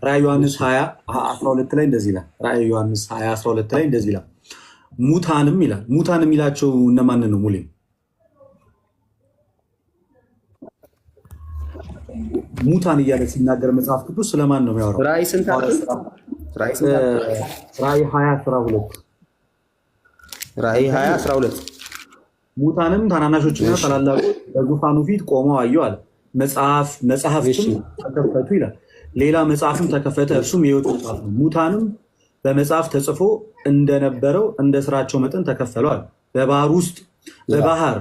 ራዕይ ዮሐንስ 20:12 ላይ እንደዚህ ይላል። ራዕይ ዮሐንስ 20:12 ላይ እንደዚህ ይላል። ሙታንም ይላል። ሙታን የሚላቸው እነማን ነው? ሙሌ ሙታን እያለ ሲናገር መጽሐፍ ቅዱስ ስለማን ነው የሚያወራው? ራዕይ ስንት አለ? ራዕይ 20:12 ራዕይ 20:12 ሙታንም ታናናሾችና ታላላቆች በዙፋኑ ፊት ቆመው አየሁ አለ። መጽሐፍትም ተከፈቱ ይላል። ሌላ መጽሐፍም ተከፈተ፣ እርሱም የሕይወት መጽሐፍ ነው። ሙታንም በመጽሐፍ ተጽፎ እንደነበረው እንደ ስራቸው መጠን ተከፈሏል። በባህር ውስጥ በባህር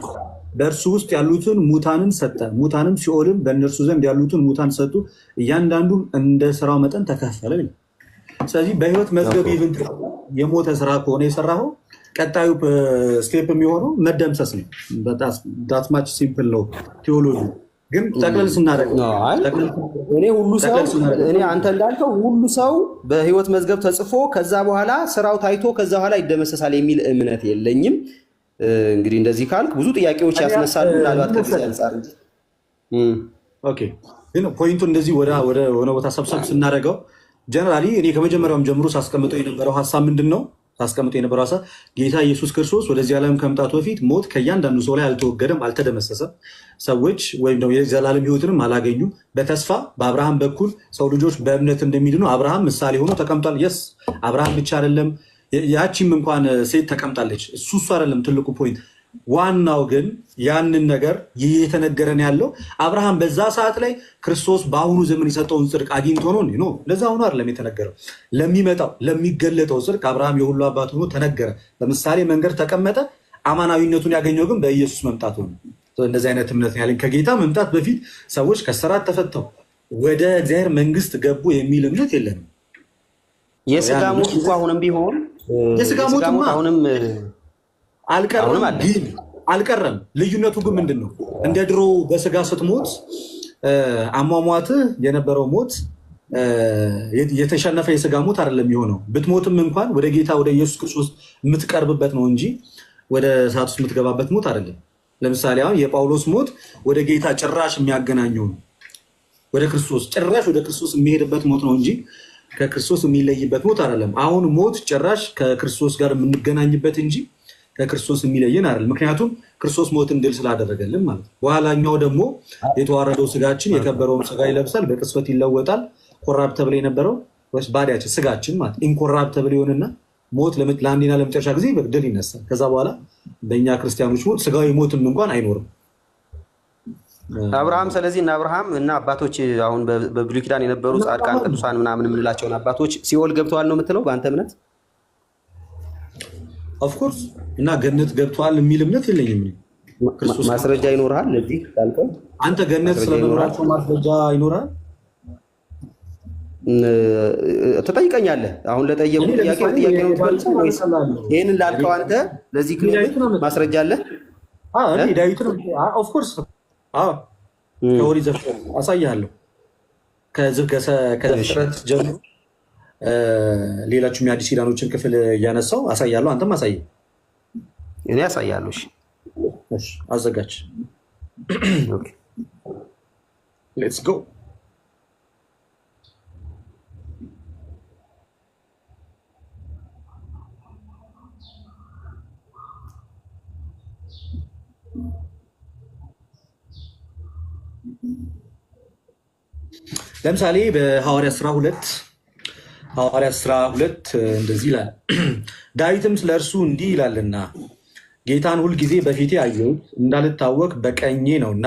በእርሱ ውስጥ ያሉትን ሙታንን ሰጠ። ሙታንም ሲኦልም በእነርሱ ዘንድ ያሉትን ሙታን ሰጡ፣ እያንዳንዱም እንደ ስራው መጠን ተከፈለ። ስለዚህ በሕይወት መዝገብ ይብን የሞተ ስራ ከሆነ የሰራኸው ቀጣዩ ስቴፕ የሚሆነው መደምሰስ ነው። ዳትማች ሲምፕል ነው ቴዎሎጂ። ግን ጠቅለል ስናደርገው እኔ አንተ እንዳልከው ሁሉ ሰው በሕይወት መዝገብ ተጽፎ ከዛ በኋላ ስራው ታይቶ ከዛ በኋላ ይደመሰሳል የሚል እምነት የለኝም። እንግዲህ እንደዚህ ካልክ ብዙ ጥያቄዎች ያስነሳሉ። ምናልባት ከዚህ አንጻር እንጂ ኦኬ። ግን ፖይንቱ እንደዚህ ወደ ሆነ ቦታ ሰብሰብ ስናደርገው ጀነራሊ እኔ ከመጀመሪያውም ጀምሮ ሳስቀምጠው የነበረው ሀሳብ ምንድን ነው? ታስቀምጡ የነበረው ሀሳብ ጌታ ኢየሱስ ክርስቶስ ወደዚህ ዓለም ከመምጣቱ በፊት ሞት ከእያንዳንዱ ሰው ላይ አልተወገደም፣ አልተደመሰሰም። ሰዎች ወይም ደግሞ የዘላለም ሕይወትንም አላገኙ። በተስፋ በአብርሃም በኩል ሰው ልጆች በእምነት እንደሚድኑ አብርሃም ምሳሌ ሆኖ ተቀምጧል። የስ አብርሃም ብቻ አይደለም፣ ያቺም እንኳን ሴት ተቀምጣለች። እሱ አይደለም ትልቁ ፖይንት። ዋናው ግን ያንን ነገር ይህ የተነገረን ያለው አብርሃም በዛ ሰዓት ላይ ክርስቶስ በአሁኑ ዘመን የሰጠውን ጽድቅ አግኝቶ ነው ነው። ለዛ ሆኖ አይደለም የተነገረው። ለሚመጣው ለሚገለጠው ጽድቅ አብርሃም የሁሉ አባት ሆኖ ተነገረ፣ በምሳሌ መንገድ ተቀመጠ። አማናዊነቱን ያገኘው ግን በኢየሱስ መምጣት ሆነ። እንደዚህ አይነት እምነት ያለኝ ከጌታ መምጣት በፊት ሰዎች ከስራት ተፈተው ወደ እግዚአብሔር መንግስት ገቡ የሚል እምነት የለንም። የስጋ ሞት እንኳ አሁንም ቢሆን የስጋ ሞት አሁንም አልቀረም። ልዩነቱ ግን ምንድን ነው? እንደ ድሮ በስጋ ስትሞት አሟሟትህ የነበረው ሞት የተሸነፈ የስጋ ሞት አይደለም የሚሆነው። ብትሞትም እንኳን ወደ ጌታ ወደ ኢየሱስ ክርስቶስ የምትቀርብበት ነው እንጂ ወደ እሳት ውስጥ የምትገባበት ሞት አይደለም። ለምሳሌ አሁን የጳውሎስ ሞት ወደ ጌታ ጭራሽ የሚያገናኘው ነው። ወደ ክርስቶስ ጭራሽ ወደ ክርስቶስ የሚሄድበት ሞት ነው እንጂ ከክርስቶስ የሚለይበት ሞት አይደለም። አሁን ሞት ጭራሽ ከክርስቶስ ጋር የምንገናኝበት እንጂ ከክርስቶስ የሚለየን አይደለም። ምክንያቱም ክርስቶስ ሞትን ድል ስላደረገልን ማለት ነው። በኋላኛው ደግሞ የተዋረደው ስጋችን የከበረውን ስጋ ይለብሳል፣ በቅጽበት ይለወጣል። ኮራፕተብል የነበረው ወይስ ባዲያችን ስጋችን ማለት ኢንኮራፕተብል ይሆንና ሞት ለአንዴና ለመጨረሻ ጊዜ ድል ይነሳል። ከዛ በኋላ በእኛ ክርስቲያኖች ሞት ስጋዊ ሞትም እንኳን አይኖርም። አብርሃም ስለዚህ እና አብርሃም እና አባቶች አሁን በብሉይ ኪዳን የነበሩ ጻድቃን ቅዱሳን ምናምን የምንላቸውን አባቶች ሲኦል ገብተዋል ነው የምትለው በአንተ እምነት? ኦፍኮርስ እና ገነት ገብተዋል የሚል እምነት የለኝም። ማስረጃ ይኖርሃል ለዚህ ካልከው? አንተ ገነት ስለመኖራቸው ማስረጃ ይኖርሃል ትጠይቀኛለህ? አሁን ለጠየቁ ጥያቄ ነው ትመልሰው ወይስ ይሄንን ላልከው አንተ ለዚህ ክሌም ማስረጃ አለ? ዳዊት ነው ኦፍኮርስ። ከኦሪት ዘፍጥረት አሳይሃለሁ። ከዘፍጥረት ጀምሮ ሌሎችም የአዲስ ኪዳኖችን ክፍል እያነሳው አሳያለሁ። አንተም አሳይ። እኔ አሳያለሁ። እሺ አዘጋጅ። ኦኬ ሌትስ ጎ። ለምሳሌ በሐዋርያት ሥራ 2 እንደዚህ ይላል። ዳዊትም ስለ እርሱ እንዲህ ይላልና ጌታን ሁልጊዜ በፊቴ አየሁት፣ እንዳልታወክ በቀኜ ነውና፣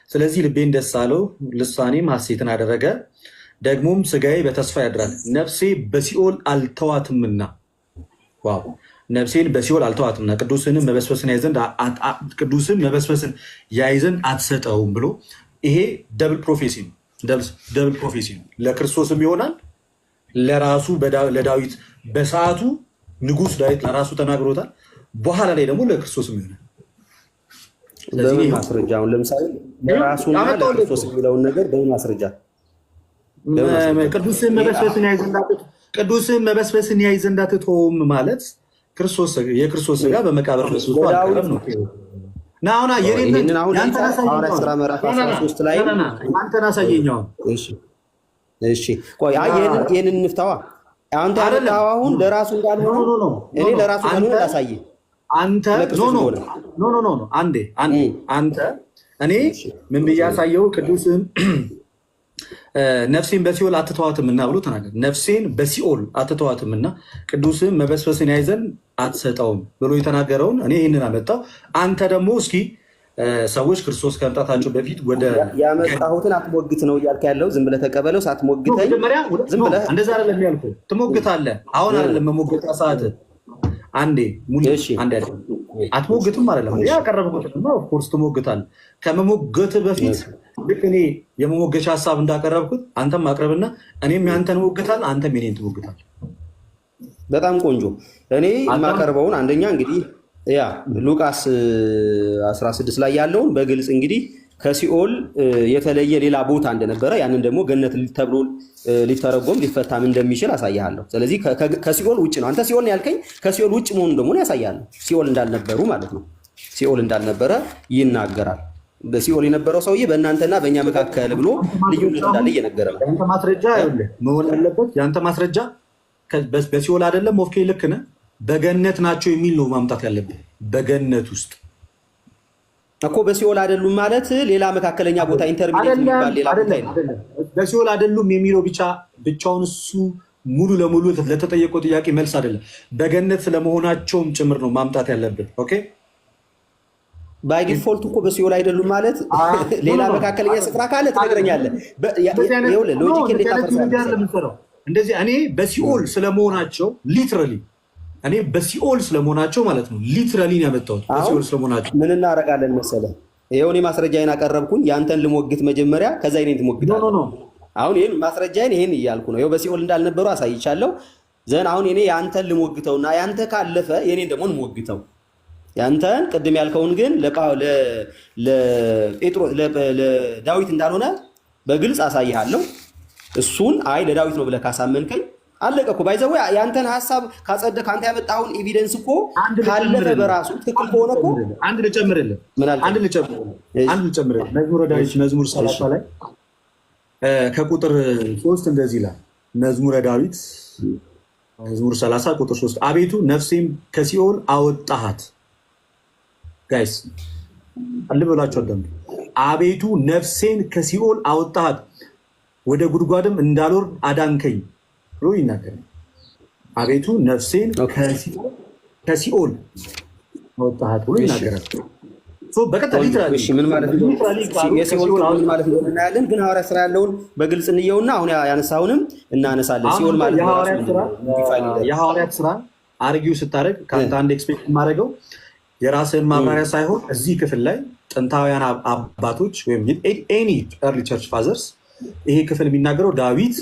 ስለዚህ ልቤን ደስ አለው፣ ልሳኔም ሐሴትን አደረገ። ደግሞም ስጋዬ በተስፋ ያድራል፣ ነፍሴ በሲኦል አልተዋትምና። ዋው! ነፍሴን በሲኦል አልተዋትምና ቅዱስን መበስበስን ያይ ዘንድ አትሰጠውም ብሎ ይሄ ደብል ፕሮፌሲ ነው። ደብል ፕሮፌሲ ነው። ለክርስቶስም ይሆናል ለራሱ ለዳዊት በሰዓቱ ንጉስ ዳዊት ለራሱ ተናግሮታል። በኋላ ላይ ደግሞ ለክርስቶስም ይሆናል። በምን ማስረጃ? አሁን ለምሳሌ ለራሱና ለክርስቶስ የሚለውን ነገር በምን ማስረጃ? ቅዱስን መበስበስን ያይ ዘንድ አትተውም ማለት የክርስቶስ ስጋ በመቃብር በስብሶ አልቀረም ነው። ናውና የኔን አንተን አሳየኛው። እሺ ቆይ ይሄንን እንፍታዋ። አንተ አሁን ለራሱ እንዳልሆነ እኔ ለራሱ እንዳልሆነ ላሳየህ። አንተ ኖ አንዴ አንተ እኔ ምን ብያሳየው? ቅዱስን ነፍሴን በሲኦል አትተዋትምና ብሎ ተናገረ። ነፍሴን በሲኦል አትተዋትምና ቅዱስን መበስበስን ያይ ዘንድ አትሰጠውም ብሎ የተናገረውን እኔ ይህንን አመጣው። አንተ ደግሞ እስኪ ሰዎች ክርስቶስ ከመምጣታቸው በፊት ወደ ያመጣሁትን አትሞግት ነው እያልክ ያለው። ዝም ብለህ ተቀበለው ሳትሞግተኝ። ዝም ብለህ እንደዛ አይደለም ያልኩህ። ትሞግታለህ። አሁን አይደለም መሞገት ሰዓት። አንዴ አትሞግትም አይደለም ያቀረብኩት ነው። ኦፍኮርስ ትሞግታለህ። ከመሞገት በፊት ልክ እኔ የመሞገቻ ሀሳብ እንዳቀረብኩት አንተም አቅርብና እኔም ያንተን እሞግታለሁ፣ አንተም የኔን ትሞግታለህ። በጣም ቆንጆ። እኔ የማቀርበውን አንደኛ እንግዲህ ያ ሉቃስ 16 ላይ ያለውን በግልጽ እንግዲህ ከሲኦል የተለየ ሌላ ቦታ እንደነበረ ያንን ደግሞ ገነት ተብሎ ሊተረጎም ሊፈታም እንደሚችል አሳያለሁ። ስለዚህ ከሲኦል ውጭ ነው። አንተ ሲኦል ነው ያልከኝ፣ ከሲኦል ውጭ መሆኑን ደግሞ ያሳያለሁ። ሲኦል እንዳልነበሩ ማለት ነው። ሲኦል እንዳልነበረ ይናገራል። በሲኦል የነበረው ሰውዬ በእናንተና በእኛ መካከል ብሎ ልዩነት እንዳለ እየነገረ ነው። ያንተ ማስረጃ መሆን ያለበት ያንተ ማስረጃ በሲኦል አይደለም። ኦኬ ልክ ነህ። በገነት ናቸው የሚል ነው ማምጣት ያለብህ። በገነት ውስጥ እኮ በሲኦል አይደሉም ማለት ሌላ መካከለኛ ቦታ ኢንተርሚዲየት የሚባል ሌላ ቦታ አይደለም። በሲኦል አይደሉም የሚለው ብቻውን እሱ ሙሉ ለሙሉ ለተጠየቀው ጥያቄ መልስ አይደለም። በገነት ስለመሆናቸውም ጭምር ነው ማምጣት ያለብህ። ኦኬ ባይ ዲፎልት እኮ በሲኦል አይደሉም ማለት ሌላ መካከለኛ ስፍራ ካለ ትነግረኛለህ። ሎጂክ እንዴት ታፈርሳለህ? እንደዚህ እኔ በሲኦል ስለመሆናቸው ሊትራሊ እኔ በሲኦል ስለመሆናቸው ማለት ነው ሊትራሊ ነው ያመጣሁት። በሲኦል ስለመሆናቸው ምን እናደርጋለን መሰለህ? ይኸው እኔ ማስረጃዬን አቀረብኩኝ። ያንተን ልሞግት መጀመሪያ፣ ከዛ እኔን ትሞግታለህ። አሁን ይሄን ማስረጃዬን ይሄን እያልኩ ነው። ይኸው በሲኦል እንዳልነበሩ አሳይቻለሁ። ዘን አሁን እኔ ያንተን ልሞግተውና ያንተ ካለፈ የኔን ደግሞ እንሞግተው። ያንተን ቅድም ያልከውን ግን ለዳዊት እንዳልሆነ በግልጽ አሳይሃለሁ። እሱን አይ ለዳዊት ነው ብለህ ካሳመንከኝ አለቀ እኮ። ባይዘው ያንተን ሐሳብ ካጸደቅ አንተ ያመጣውን ኤቪደንስ እኮ ካለፈ በራሱ ትክክል ከሆነ እኮ አንድ ልጨምርልህ። መዝሙረ ዳዊት መዝሙር 30 ላይ ከቁጥር 3 እንደዚህ ይላል። መዝሙረ ዳዊት መዝሙር 30 ቁጥር 3 አቤቱ ነፍሴን ከሲኦል አወጣሃት። ጋይስ አልበላችሁ አደም አቤቱ ነፍሴን ከሲኦል አወጣሃት ወደ ጉድጓድም እንዳልወርድ አዳንከኝ ብሎ ይናገራል። አቤቱ ነፍሴን ከሲኦል አወጣሃት ብሎ ይናገራል። ምን ማለት ነው? የሲኦል ምን ማለት ነው እናያለን። ግን ሐዋርያ ስራ ያለውን በግልጽ እንየውና አሁን ያነሳውንም እናነሳለን። ሲኦል ማለት የሐዋርያት ስራ አርጊው ስታደርግ ከአንተ አንድ ኤክስፔክት የማደርገው የራስህን ማብራሪያ ሳይሆን እዚህ ክፍል ላይ ጥንታውያን አባቶች ወይም ኤኒ ኤርሊ ቸርች ፋዘርስ ይሄ ክፍል የሚናገረው ዳዊት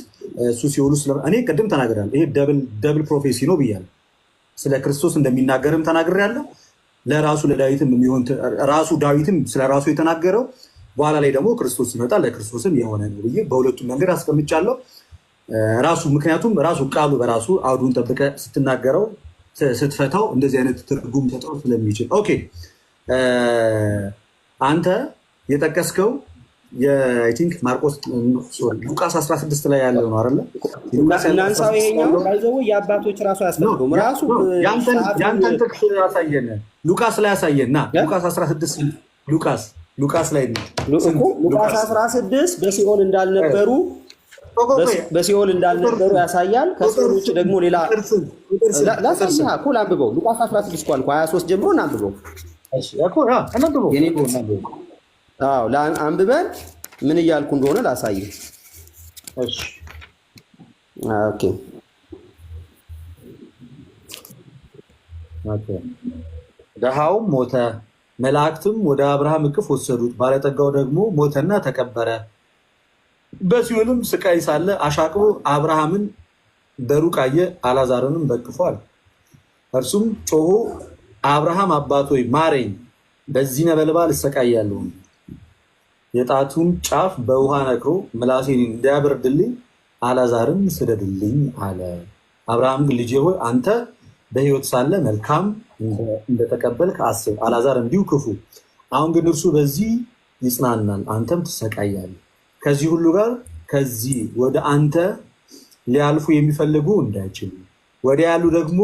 እሱ ሲኦል ውስጥ እኔ ቅድም ተናግሬያለሁ። ይሄ ደብል ፕሮፌሲ ነው ብያለሁ። ስለ ክርስቶስ እንደሚናገርም ተናግሬያለሁ። ለራሱ ለዳዊትም የሚሆን ራሱ ዳዊትም ስለ ራሱ የተናገረው በኋላ ላይ ደግሞ ክርስቶስ ሲመጣ ለክርስቶስም የሆነ ነው ብዬ በሁለቱም መንገድ አስቀምጫለሁ። ራሱ ምክንያቱም ራሱ ቃሉ በራሱ አውዱን ጠብቀ ስትናገረው ስትፈታው እንደዚህ አይነት ትርጉም ሰጠው ስለሚችል ኦኬ። አንተ የጠቀስከው የቲንክ ማርቆስ ሉቃስ 16 ላይ ያለው ነው አይደለ? እናንሳው። ይሄኛው ባይዘው የአባቶች ራሱ ያስፈልገው ራሱ ያንተን ጥቅስ ያሳየን ሉቃስ ላይ ያሳየና ሉቃስ 16 ሉቃስ ላይ ነው። ሉቃስ 16 በሲኦል እንዳልነበሩ ያሳያል። ከሲኦል ውጭ ደግሞ ሌላ ላሳይሃ እኮ ላንብበው። ሉቃስ 16 እኮ አልኩህ 23 ጀምሮ እናንብበው። እሺ እኮ እናንብበው። አዎ አንብበን ምን እያልኩ እንደሆነ ላሳይህ። እሺ ኦኬ ደሃውም ሞተ፣ መላእክትም ወደ አብርሃም እቅፍ ወሰዱት። ባለጠጋው ደግሞ ሞተና ተቀበረ። በሲኦልም ስቃይ ሳለ አሻቅቦ አብርሃምን በሩቅ አየ፣ አልዓዛርንም በቅፎ አለ። እርሱም ጮሆ አብርሃም አባት ሆይ ማረኝ፣ በዚህ ነበልባል እሰቃያለሁ። የጣቱን ጫፍ በውሃ ነክሮ ምላሴን እንዲያበርድልኝ አልዓዛርን ስደድልኝ አለ። አብርሃም ግን ልጄ ሆይ አንተ በሕይወት ሳለ መልካም እንደተቀበልክ አስብ፣ አልዓዛር እንዲሁ ክፉ። አሁን ግን እርሱ በዚህ ይጽናናል፣ አንተም ትሰቃያለህ። ከዚህ ሁሉ ጋር ከዚህ ወደ አንተ ሊያልፉ የሚፈልጉ እንዳይችሉ ወዲያ ያሉ ደግሞ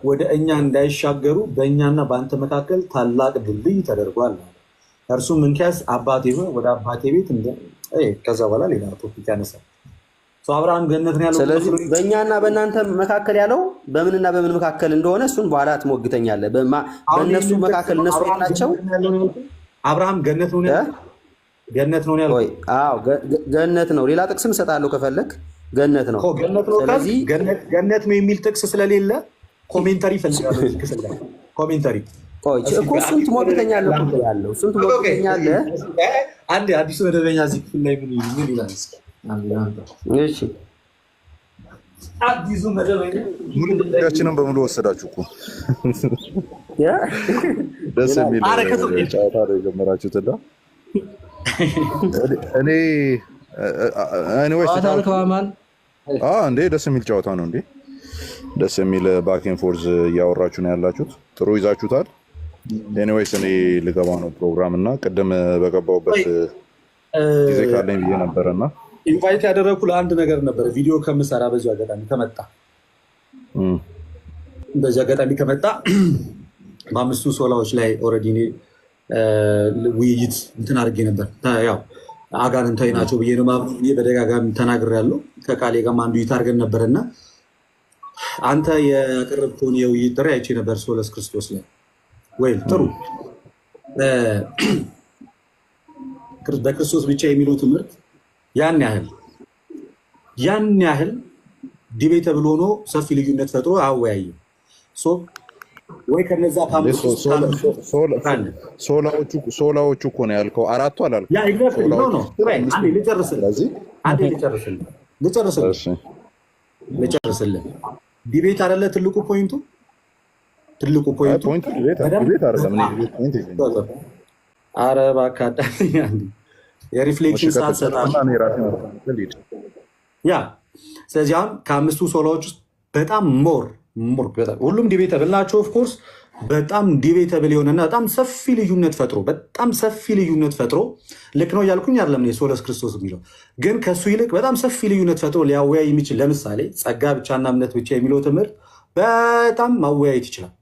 ወደ እኛ እንዳይሻገሩ በእኛና በአንተ መካከል ታላቅ ድልድይ ተደርጓል። እርሱም እንኪያስ አባቴ ሆይ ወደ አባቴ ቤት ከዛ በኋላ ሌላ ቶፒክ ያነሳል። አብርሃም ገነት ነው ያለው። ስለዚህ በእኛና በእናንተ መካከል ያለው በምንና በምን መካከል እንደሆነ እሱን በኋላ ትሞግተኛለህ። በእነሱ መካከል እነሱ ናቸው። አብርሃም ገነት ነው ያለው። ገነት ነው ያለው። አዎ ገነት ነው። ሌላ ጥቅስም እሰጥሃለሁ ከፈለክ። ገነት ነው። ስለዚህ ገነት ነው የሚል ጥቅስ ስለሌለ ኮሜንታሪ ፈልጋለሁ። ኮሜንታሪ እኮ እሱን ትሞግተኛለህ ያለው እሱን ትሞግተኛለህ። አንዴ አዲሱ መደበኛ እዚህ ክፍል ላይ ምን ይላል? እሺ አዲሱ መደበኛ ሙሉኛችንን በሙሉ ወሰዳችሁ እኮ። ደስ የሚል ጨዋታ ነው የጀመራችሁት። እኔ እንዴ ደስ የሚል ጨዋታ ነው እንዴ! ደስ የሚል ባክን ፎርዝ እያወራችሁ ነው ያላችሁት። ጥሩ ይዛችሁታል። ኤኒዌይስ እኔ ልገባ ነው ፕሮግራም እና ቅድም በገባሁበት ጊዜ ካለኝ ብዬ ነበረና ኢንቫይት ያደረኩ ለአንድ ነገር ነበር። ቪዲዮ ከምሰራ በዚሁ አጋጣሚ ከመጣ በዚህ አጋጣሚ ከመጣ በአምስቱ ሶላዎች ላይ ኦልሬዲ እኔ ውይይት እንትን አድርጌ ነበር። ያው አጋንንታዊ ናቸው ብዬ ነው በደጋጋሚ ተናግሬያለሁ። ከቃሌ ጋርም አንዱ ውይይት አድርገን ነበርና አንተ ያቀረብከውን የውይይት ጥሪ አይቼ ነበር ሶለስ ክርስቶስ ላይ ወይ ጥሩ በክርስቶስ ብቻ የሚለው ትምህርት ያን ያህል ዲቤተብል ሆኖ ሰፊ ልዩነት ፈጥሮ አወያይም። ወይ ከነዛ ሶላዎቹ እኮ ነው ያልከው፣ አራቱ አላልኩም። ልጨርስልህ። ዲቤት አይደለ ትልቁ ፖይንቱ ኧረ እባክህ አዳምጠኝ። የሪፍሌክሽን ሰዓት ሰጣለሁ። ስለዚህ አሁን ከአምስቱ ሶላዎች ውስጥ በጣም ሞር ሁሉም ዲቤተብል ናቸው። ኦፍኮርስ በጣም ዲቤተብል የሆነና በጣም ሰፊ ልዩነት ፈጥሮ ልክ ነው እያልኩኝ አይደለም ሶለስ ክርስቶስ የሚለው ግን ከሱ ይልቅ በጣም ሰፊ ልዩነት ፈጥሮ ሊያወያይ የሚችል ለምሳሌ ጸጋ ብቻና እምነት ብቻ የሚለው ትምህርት በጣም ማወያየት ይችላል።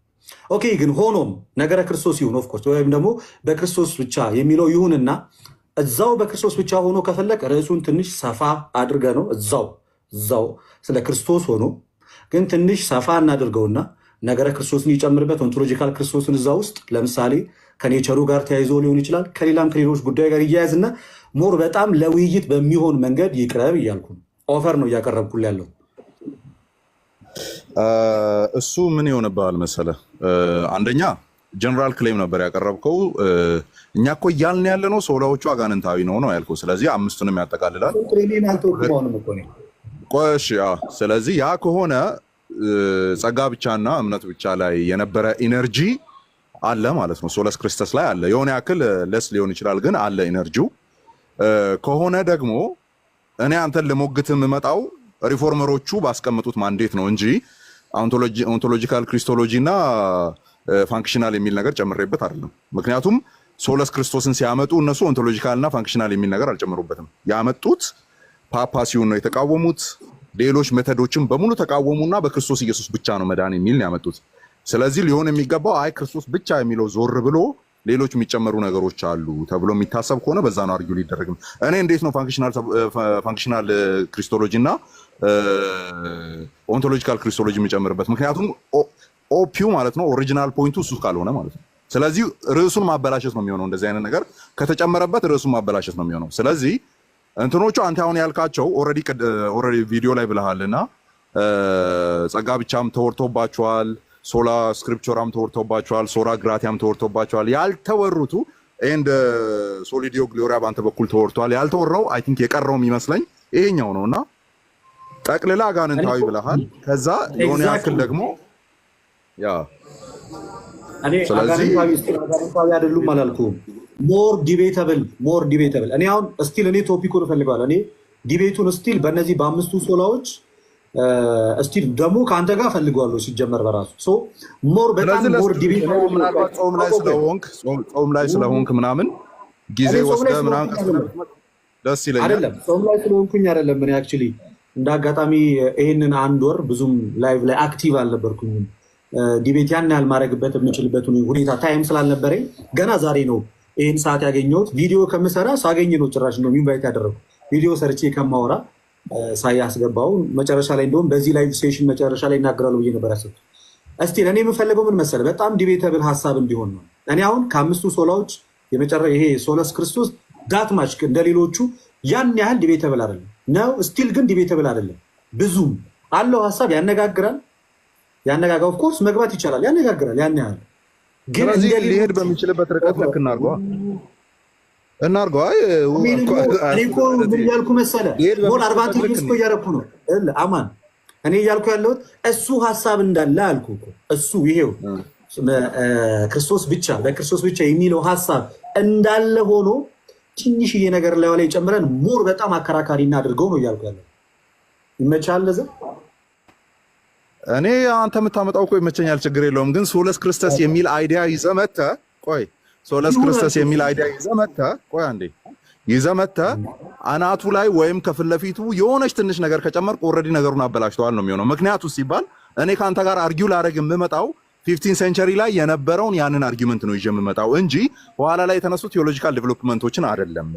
ኦኬ ግን ሆኖም ነገረ ክርስቶስ ይሁን ኦፍኮርስ ወይም ደግሞ በክርስቶስ ብቻ የሚለው ይሁንና እዛው በክርስቶስ ብቻ ሆኖ ከፈለግ ርዕሱን ትንሽ ሰፋ አድርገ ነው እዛው ስለ ክርስቶስ ሆኖ ግን ትንሽ ሰፋ እናድርገውና ነገረ ክርስቶስን ይጨምርበት። ኦንቶሎጂካል ክርስቶስን እዛ ውስጥ ለምሳሌ ከኔቸሩ ጋር ተያይዞ ሊሆን ይችላል፣ ከሌሎች ጉዳይ ጋር እያያዝና ሞር በጣም ለውይይት በሚሆን መንገድ ይቅረብ እያልኩ ኦፈር ነው እያቀረብኩል ያለው። እሱ ምን ይሆንብሃል መሰለ፣ አንደኛ ጀነራል ክሌም ነበር ያቀረብከው። እኛ እኮ እያልን ያለ ነው ሶላዎቹ አጋንንታዊ ነው ያልከው። ስለዚህ አምስቱንም ያጠቃልላል። ቆሽ ስለዚህ ያ ከሆነ ጸጋ ብቻና እምነት ብቻ ላይ የነበረ ኢነርጂ አለ ማለት ነው። ሶለስ ክርስቶስ ላይ አለ። የሆነ ያክል ለስ ሊሆን ይችላል ግን አለ ኢነርጂው። ከሆነ ደግሞ እኔ አንተን ለሞግት የምመጣው ሪፎርመሮቹ ባስቀምጡት ማንዴት ነው እንጂ ኦንቶሎጂካል ክሪስቶሎጂ እና ፋንክሽናል የሚል ነገር ጨምሬበት አይደለም። ምክንያቱም ሶለስ ክርስቶስን ሲያመጡ እነሱ ኦንቶሎጂካል እና ፋንክሽናል የሚል ነገር አልጨምሩበትም። ያመጡት ፓፓሲውን ነው የተቃወሙት። ሌሎች ሜተዶችን በሙሉ ተቃወሙና በክርስቶስ ኢየሱስ ብቻ ነው መዳን የሚል ያመጡት። ስለዚህ ሊሆን የሚገባው አይ ክርስቶስ ብቻ የሚለው ዞር ብሎ ሌሎች የሚጨመሩ ነገሮች አሉ ተብሎ የሚታሰብ ከሆነ በዛ ነው አርጊው ሊደረግ። እኔ እንዴት ነው ፋንክሽናል ክሪስቶሎጂ እና ኦንቶሎጂካል ክሪስቶሎጂ የሚጨምርበት? ምክንያቱም ኦፒው ማለት ነው ኦሪጂናል ፖይንቱ እሱ ካልሆነ ማለት ነው። ስለዚህ ርዕሱን ማበላሸት ነው የሚሆነው። እንደዚህ አይነት ነገር ከተጨመረበት ርዕሱን ማበላሸት ነው የሚሆነው። ስለዚህ እንትኖቹ አንተ አሁን ያልካቸው ኦልሬዲ ቪዲዮ ላይ ብለሃልና ጸጋ ብቻም ተወርቶባቸዋል፣ ሶላ ስክሪፕቸራም ተወርቶባቸዋል፣ ሶላ ግራቲያም ተወርቶባቸዋል። ያልተወሩቱ ኤንድ ሶሊዲዮ ግሎሪያ በአንተ በኩል ተወርቷል። ያልተወራው አይ ቲንክ የቀረው የሚመስለኝ ይሄኛው ነውና ጠቅልላ አጋንንታዊ ብለሃል። ከዛ የሆነ ያክል ደግሞ ስለዚህ አጋንንታዊ አይደሉም አላልኩም። ሞር ዲቤተብል እኔ አሁን ስቲል እኔ ቶፒኩን እፈልገዋለሁ። እኔ ዲቤቱን ስቲል በእነዚህ በአምስቱ ሶላዎች ስቲል ደግሞ ከአንተ ጋር እፈልገዋለሁ። ሲጀመር በራሱ ሞር በጣም ሞር ዲቤት ጾም ላይ ስለሆንክ ምናምን ጊዜ ወስደህ ምናምን ደስ ይለኛል። አይደለም ጾም ላይ ስለሆንኩኝ አይደለም። እኔ አክቹዋሊ እንደ አጋጣሚ ይሄንን አንድ ወር ብዙም ላይቭ ላይ አክቲቭ አልነበርኩኝም። ዲቤት ያን ያህል ማድረግበት የምችልበት ሁኔታ ታይም ስላልነበረኝ ገና ዛሬ ነው ይህን ሰዓት ያገኘሁት። ቪዲዮ ከምሰራ ሳገኝ ነው ጭራሽ ነው ኢንቫይት ያደረጉ። ቪዲዮ ሰርቼ ከማወራ ሳያስገባው መጨረሻ ላይ እንደውም በዚህ ላይቭ ሴሽን መጨረሻ ላይ ይናገራሉ ብዬ ነበር ያሰብኩት። እስቲ እኔ የምፈልገው ምን መሰለህ፣ በጣም ዲቤተብል ሀሳብ እንዲሆን ነው። እኔ አሁን ከአምስቱ ሶላዎች ይሄ ሶለስ ክርስቶስ ዳትማች እንደሌሎቹ ያን ያህል ዲቤተብል አይደለም ነው። ስቲል ግን ዲቤተብል አይደለም። ብዙም አለው ሀሳብ ያነጋግራል። ኦፍኮርስ መግባት ይቻላል፣ ያነጋግራል ያን ያህል ግን ሊሄድ በሚችልበት ርቀት ልክ እናርገዋ። እኔ እኮ ምን እያልኩ መሰለህ ሞር አድቫንቴጅ እኮ እያደረኩ ነው አማን። እኔ እያልኩ ያለሁት እሱ ሀሳብ እንዳለ አልኩ እኮ እሱ ይሄው ክርስቶስ ብቻ በክርስቶስ ብቻ የሚለው ሀሳብ እንዳለ ሆኖ ትንሽዬ ነገር ላይ ጨምረን ሞር በጣም አከራካሪ እናድርገው ነው እያልኩ ያለው። ይመቻል ለዛ እኔ አንተ የምታመጣው እኮ ይመቸኛል፣ ችግር የለውም። ግን ሶለስ ክርስቶስ የሚል አይዲያ ይዘህ መተህ ሶለስ ክርስቶስ የሚል አይዲያ ይዘህ መተህ አናቱ ላይ ወይም ከፊት ለፊቱ የሆነች ትንሽ ነገር ከጨመርክ ኦልሬዲ ነገሩን አበላሽተዋል ነው የሚሆነው። ምክንያቱ ሲባል እኔ ከአንተ ጋር አርጊው ላደርግ የምመጣው 15 ሴንቸሪ ላይ የነበረውን ያንን አርጊመንት ነው ይዤ የምመጣው እንጂ በኋላ ላይ የተነሱ ቴዎሎጂካል ዴቨሎፕመንቶችን አይደለም።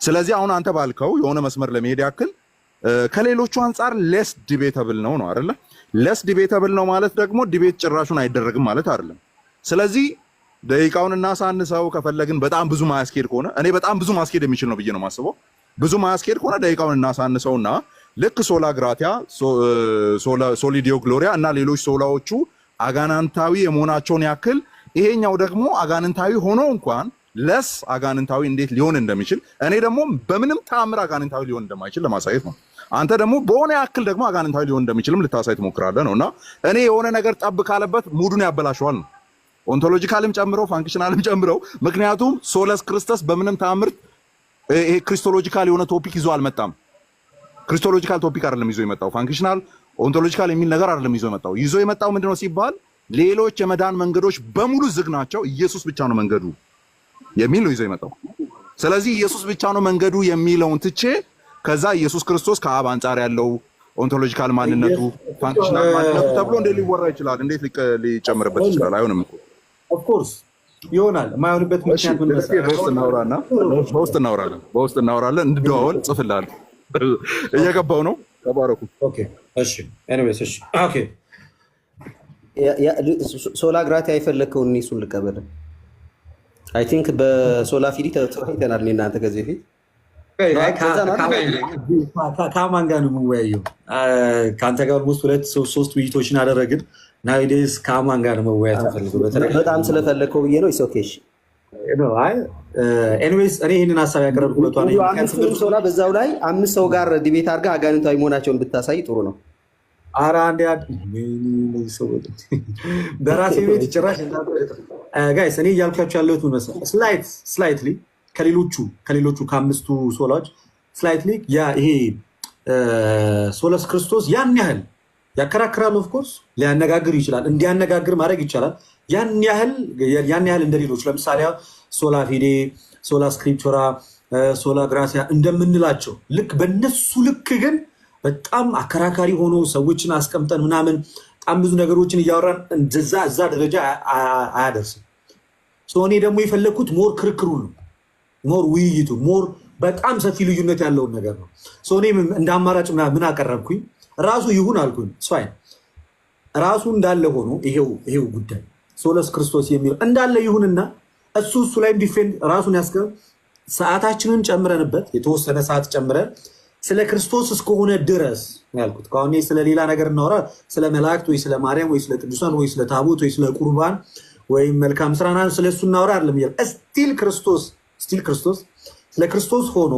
ስለዚህ አሁን አንተ ባልከው የሆነ መስመር ለመሄድ ያክል ከሌሎቹ አንጻር ሌስ ዲቤተብል ነው አይደለ? ሌስ ዲቤተብል ነው ማለት ደግሞ ዲቤት ጭራሹን አይደረግም ማለት አይደለም። ስለዚህ ደቂቃውን እናሳንሰው ከፈለግን በጣም ብዙ ማያስኬድ ከሆነ እኔ በጣም ብዙ ማስኬድ የሚችል ነው ብዬ ነው የማስበው። ብዙ ማያስኬድ ከሆነ ደቂቃውን እናሳንሰውና ልክ ሶላ ግራቲያ፣ ሶሊዲዮ ግሎሪያ እና ሌሎች ሶላዎቹ አጋናንታዊ የመሆናቸውን ያክል ይሄኛው ደግሞ አጋንንታዊ ሆኖ እንኳን ለስ አጋንንታዊ እንዴት ሊሆን እንደሚችል እኔ ደግሞ በምንም ተአምር አጋንንታዊ ሊሆን እንደማይችል ለማሳየት ነው። አንተ ደግሞ በሆነ ያክል ደግሞ አጋንንታዊ ሊሆን እንደሚችልም ልታሳይ ትሞክራለህ ነውና እኔ የሆነ ነገር ጠብ ካለበት ሙዱን ያበላሸዋል ነው ኦንቶሎጂካልም ጨምረው ፋንክሽናልም ጨምረው። ምክንያቱም ሶለስ ክርስቶስ በምንም ተአምር ይሄ ክሪስቶሎጂካል የሆነ ቶፒክ ይዞ አልመጣም። ክሪስቶሎጂካል ቶፒክ አይደለም ይዞ የመጣው፣ ፋንክሽናል ኦንቶሎጂካል የሚል ነገር አይደለም ይዞ የመጣው ምንድነው ሲባል ሌሎች የመዳን መንገዶች በሙሉ ዝግ ናቸው፣ ኢየሱስ ብቻ ነው መንገዱ የሚል ነው ይዞ የመጣው። ስለዚህ ኢየሱስ ብቻ ነው መንገዱ የሚለውን ትቼ ከዛ ኢየሱስ ክርስቶስ ከአብ አንጻር ያለው ኦንቶሎጂካል ማንነቱ ፋንክሽናል ማንነቱ ተብሎ እንዴት ሊወራ ይችላል? እንዴት ሊጨምርበት ይችላል? አይሆንም እኮ ኦፍ ኮርስ ይሆናል። የማይሆንበት ምክንያት ምን መሰለህ? በውስጥ እናወራለን እንደዋወል ጽፍልሃለሁ። እየገባው ነው። ተባረኩ። ኦኬ እሺ። ኤኒዌይስ እሺ ኦኬ። ሶላ ግራቲ አይፈለከውን እሱን ልቀበል። አይ ቲንክ በሶላ ፊዲ ተወያይተናል እኔ እናንተ ከዚህ በፊት ከማን ጋር ነው የምወያየው? ከአንተ ጋር ውስጥ 2-3 ውይይቶችን አደረግን። ናይዴስ ከማን ጋር ነው መወያየት ፈልገው? በጣም ስለፈለግከው ብዬ ነው። ኢሶኬሽ ኤኒዌይስ እኔ ይህንን ሀሳብ ያቀረብኩበት ሶላ በዛው ላይ 5 ሰው ጋር ዲቤት አድርገህ አጋንንታዊ መሆናቸውን ብታሳይ ጥሩ ነው። ኧረ አንዴ በራሴ ቤት ጭራሽ ጋይስ እኔ እያልኳቸው ያለሁት ምን መሰለህ? ስላይትሊ ከሌሎቹ ከአምስቱ ሶላዎች ስላይትሊ ያ ይሄ ሶለስ ክርስቶስ ያን ያህል ያከራክራል። ኦፍኮርስ ሊያነጋግር ይችላል፣ እንዲያነጋግር ማድረግ ይቻላል። ያን ያህል እንደሌሎች ለምሳሌ ሶላ ፊዴ፣ ሶላ ስክሪፕቹራ፣ ሶላ ግራሲያ እንደምንላቸው ልክ በነሱ ልክ ግን በጣም አከራካሪ ሆኖ ሰዎችን አስቀምጠን ምናምን በጣም ብዙ ነገሮችን እያወራን እዛ ደረጃ አያደርስም። እኔ ደግሞ የፈለግኩት ሞር ክርክሩ ነው፣ ሞር ውይይቱ፣ ሞር በጣም ሰፊ ልዩነት ያለውን ነገር ነው። እኔ እንደ አማራጭ ምን አቀረብኩኝ? ራሱ ይሁን አልኩኝ። ስፋይን ራሱ እንዳለ ሆኖ ይሄው ጉዳይ ሶለስ ክርስቶስ የሚለው እንዳለ ይሁንና እሱ ላይ ዲፌንድ ራሱን ያስገብ ሰዓታችንን ጨምረንበት የተወሰነ ሰዓት ጨምረን ስለ ክርስቶስ እስከሆነ ድረስ ያልኩት። ከአሁን ስለ ሌላ ነገር እናወራ፣ ስለ መላእክት ወይ ስለ ማርያም ወይ ስለ ቅዱሳን ወይ ስለ ታቦት ወይ ስለ ቁርባን ወይም መልካም ስራና ስለ እሱ እናወራ አይደለም ይላል። ስቲል ክርስቶስ ስለ ክርስቶስ ሆኖ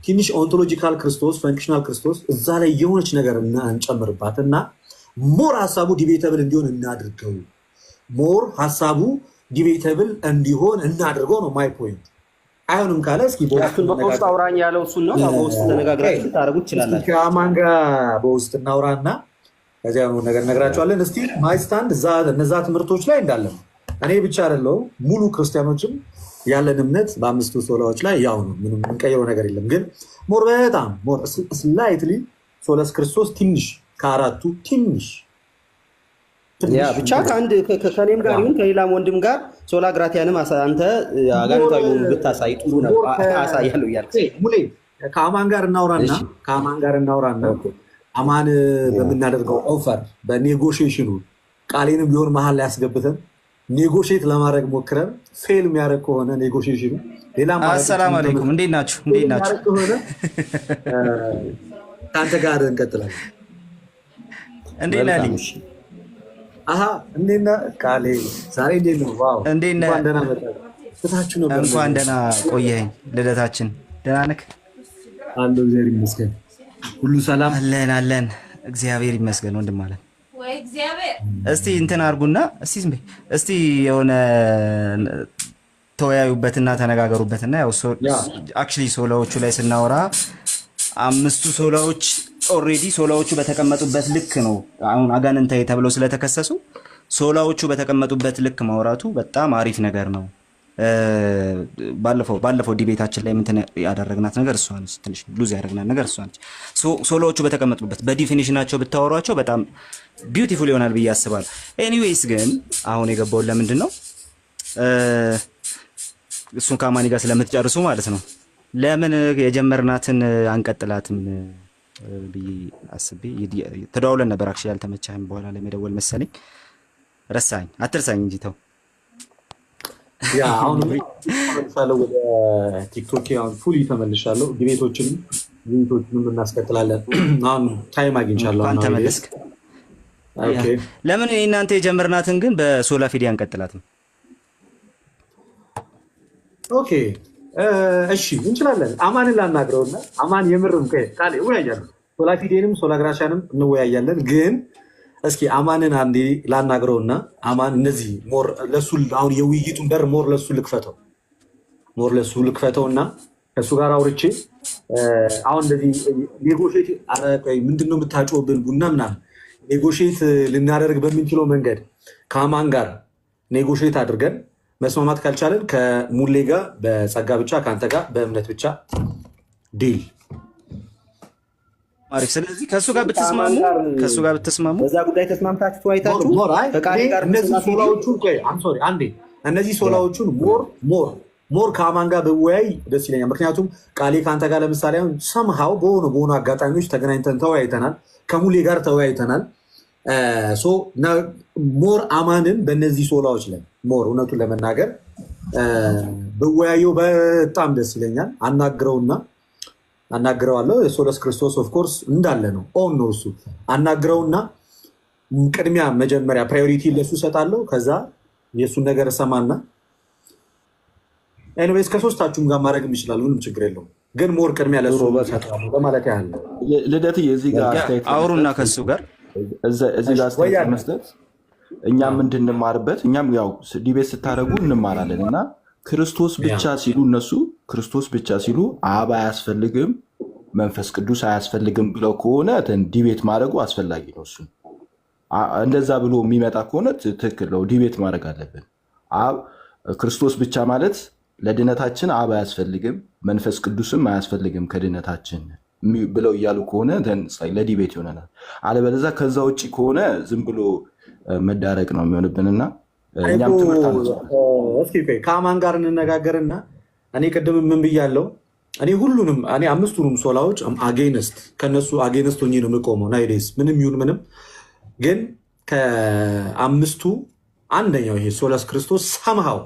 ትንሽ ኦንቶሎጂካል ክርስቶስ፣ ፈንክሽናል ክርስቶስ እዛ ላይ የሆነች ነገር እንጨምርባት እና ሞር ሀሳቡ ዲቤተብል እንዲሆን እናድርገው። ሞር ሀሳቡ ዲቤተብል እንዲሆን እናድርገው ነው ማይ ፖይንት። አይሆንም ካለ እስኪ በውስጥ አውራኝ ያለው እሱን ነው። በውስጥ ተነጋግራችሁ ልታደርጉት ትችላላችሁ። ከአማን ጋር በውስጥ እናውራና ከዚያ ነው ነገር ነግራቸዋለን። እስቲ ማይ ስታንድ እነዛ ትምህርቶች ላይ እንዳለ ነው። እኔ ብቻ አይደለሁም፣ ሙሉ ክርስቲያኖችም ያለን እምነት በአምስቱ ሶላዎች ላይ ያው ነው። ምንም የምንቀይረው ነገር የለም። ግን ሞር በጣም ሞር ስላይትሊ ሶለስ ክርስቶስ ትንሽ ከአራቱ ትንሽ ብቻ ከኔም ጋር ይሁን ከሌላም ወንድም ጋር ሶላ ግራቲያንም አንተ አጋንንታዊ ብታሳይ ጥሩ ነው። አሳያለሁ እያልክ ሙሌ ከአማን ጋር እናውራና አማን በምናደርገው ኦፈር በኔጎሽዬሽኑ ቃሌንም ቢሆን መሀል ላይ ያስገብተን ኔጎሽዬት ለማድረግ ሞክረን ፌል የሚያደርግ ከሆነ ኔጎሽዬሽኑ ሌላ አሰላሙ አለይኩም እንዴት ናችሁ? ከአንተ ጋር እንቀጥላለን። እንዴት ነህ? አሃ እንዴት ነህ ቃሌ? ዛሬ እንዴት ነው? ዋው እንዴት ነህ? እንኳን ደህና መጣህ። ፍታችሁ ነበር። እንኳን ደህና ቆየኸኝ። ልደታችን ደህና ነህ? አለሁ እግዚአብሔር ይመስገን። ሁሉ ሰላም አለን። እግዚአብሔር ይመስገን ወንድም አለን። እስቲ እንትን አድርጉና እስቲ የሆነ ተወያዩበትና ተነጋገሩበትና ያው አክቹሊ ሶላዎቹ ላይ ስናወራ አምስቱ ሶላዎች ኦልሬዲ ሶላዎቹ በተቀመጡበት ልክ ነው። አሁን አጋንንታዊ ተብለው ስለተከሰሱ ሶላዎቹ በተቀመጡበት ልክ ማውራቱ በጣም አሪፍ ነገር ነው። ባለፈው ዲቤታችን ላይ ምን ያደረግናት ነገር እሷ ነች። ትንሽ ሉዝ ያደረግናት ነገር እሷ ነች። ሶሎዎቹ በተቀመጡበት በዲፊኒሽናቸው ብታወሯቸው በጣም ቢዩቲፉል ይሆናል ብዬ አስባለሁ። ኤኒዌይስ ግን አሁን የገባውን ለምንድን ነው እሱን ከአማኒ ጋር ስለምትጨርሱ ማለት ነው ለምን የጀመርናትን አንቀጥላትም ብዬ አስቤ ተደዋውለን ነበር። አክቹዋሊ አልተመቻህም በኋላ ላይ መደወል መሰለኝ። ረሳኝ። አትርሳኝ እንጂ ተው። ያ አሁን ተመልሻለሁ ወደ ቲክቶክ አሁን ፉሊ ተመልሻለሁ። ዲቤቶችንም እናስቀጥላለን። አሁን ታይም አግኝቻለሁ። አንተ ተመለስክ። ኦኬ ለምን እናንተ የጀመርናትን ግን በሶላ ፊዲ አንቀጥላትም? ኦኬ እሺ እንችላለን። አማንን ላናግረውና አማን የምርም ቃል ይወያያሉ። ሶላ ፊዴንም ሶላ ግራሻንም እንወያያለን። ግን እስኪ አማንን አንዴ ላናግረውና አማን እነዚህ ሞር ለሱ አሁን የውይይቱን በር ሞር ለሱ ልክፈተውና ከሱ ጋር አውርቼ አሁን እንደዚህ ኔጎሼት ምንድነው የምታጮብን ቡና ምናምን ኔጎሼት ልናደርግ በምንችለው መንገድ ከአማን ጋር ኔጎሼት አድርገን መስማማት ካልቻለን ከሙሌ ጋር በጸጋ ብቻ ከአንተ ጋር በእምነት ብቻ ዲል አሪፍ። ስለዚህ ከሱ ጋር ብትስማሙ በዛ ጉዳይ ተስማምታችሁ ተወያይታችሁ እነዚህ ሶላዎቹን ሞር ከአማን ጋር በወያይ ደስ ይለኛል። ምክንያቱም ቃሌ ከአንተ ጋር ለምሳሌ አሁን ሰምሃው በሆኑ አጋጣሚዎች ተገናኝተን ተወያይተናል፣ ከሙሌ ጋር ተወያይተናል። ሞር አማንን በእነዚህ ሶላዎች ላይ ሞር እውነቱን ለመናገር በወያየው በጣም ደስ ይለኛል። አናግረዋለሁ። የሶለስ ክርስቶስ ኦፍኮርስ እንዳለ ነው ኦን ነው እሱ አናግረውና ቅድሚያ መጀመሪያ ፕራዮሪቲ ለሱ ሰጣለሁ። ከዛ የእሱን ነገር እሰማና ኤኒዌይስ ከሶስታችሁም ጋር ማድረግም ይችላል፣ ምንም ችግር የለውም። ግን ሞር ቅድሚያ ለሱ በማለት ያህል ልደትዬ እዚህ ጋር አውሩና ከሱ ጋር እዚህ ጋር አስተያየት መስጠት እኛም እንድንማርበት እኛም ያው ዲቤት ስታደርጉ እንማራለን እና ክርስቶስ ብቻ ሲሉ እነሱ ክርስቶስ ብቻ ሲሉ አብ አያስፈልግም መንፈስ ቅዱስ አያስፈልግም ብለው ከሆነ ዲቤት ማድረጉ አስፈላጊ ነው። እሱ እንደዛ ብሎ የሚመጣ ከሆነ ትክክል ነው፣ ዲቤት ማድረግ አለብን። አብ ክርስቶስ ብቻ ማለት ለድነታችን አብ አያስፈልግም መንፈስ ቅዱስም አያስፈልግም ከድነታችን ብለው እያሉ ከሆነ ለዲቤት ይሆነናል። አለበለዚያ ከዛ ውጭ ከሆነ ዝም ብሎ መዳረቅ ነው የሚሆንብንና እኛም ትምህርት ከአማን ጋር እንነጋገርና እኔ ቅድም ምን ብያለሁ? እኔ አምስቱንም ሶላዎች አጌንስት ከነሱ አጌንስት ሆኜ ነው የምቆመው። ናይዴስ ምንም ይሁን ምንም፣ ግን ከአምስቱ አንደኛው ይሄ ሶለስ ክርስቶስ ሰምሃው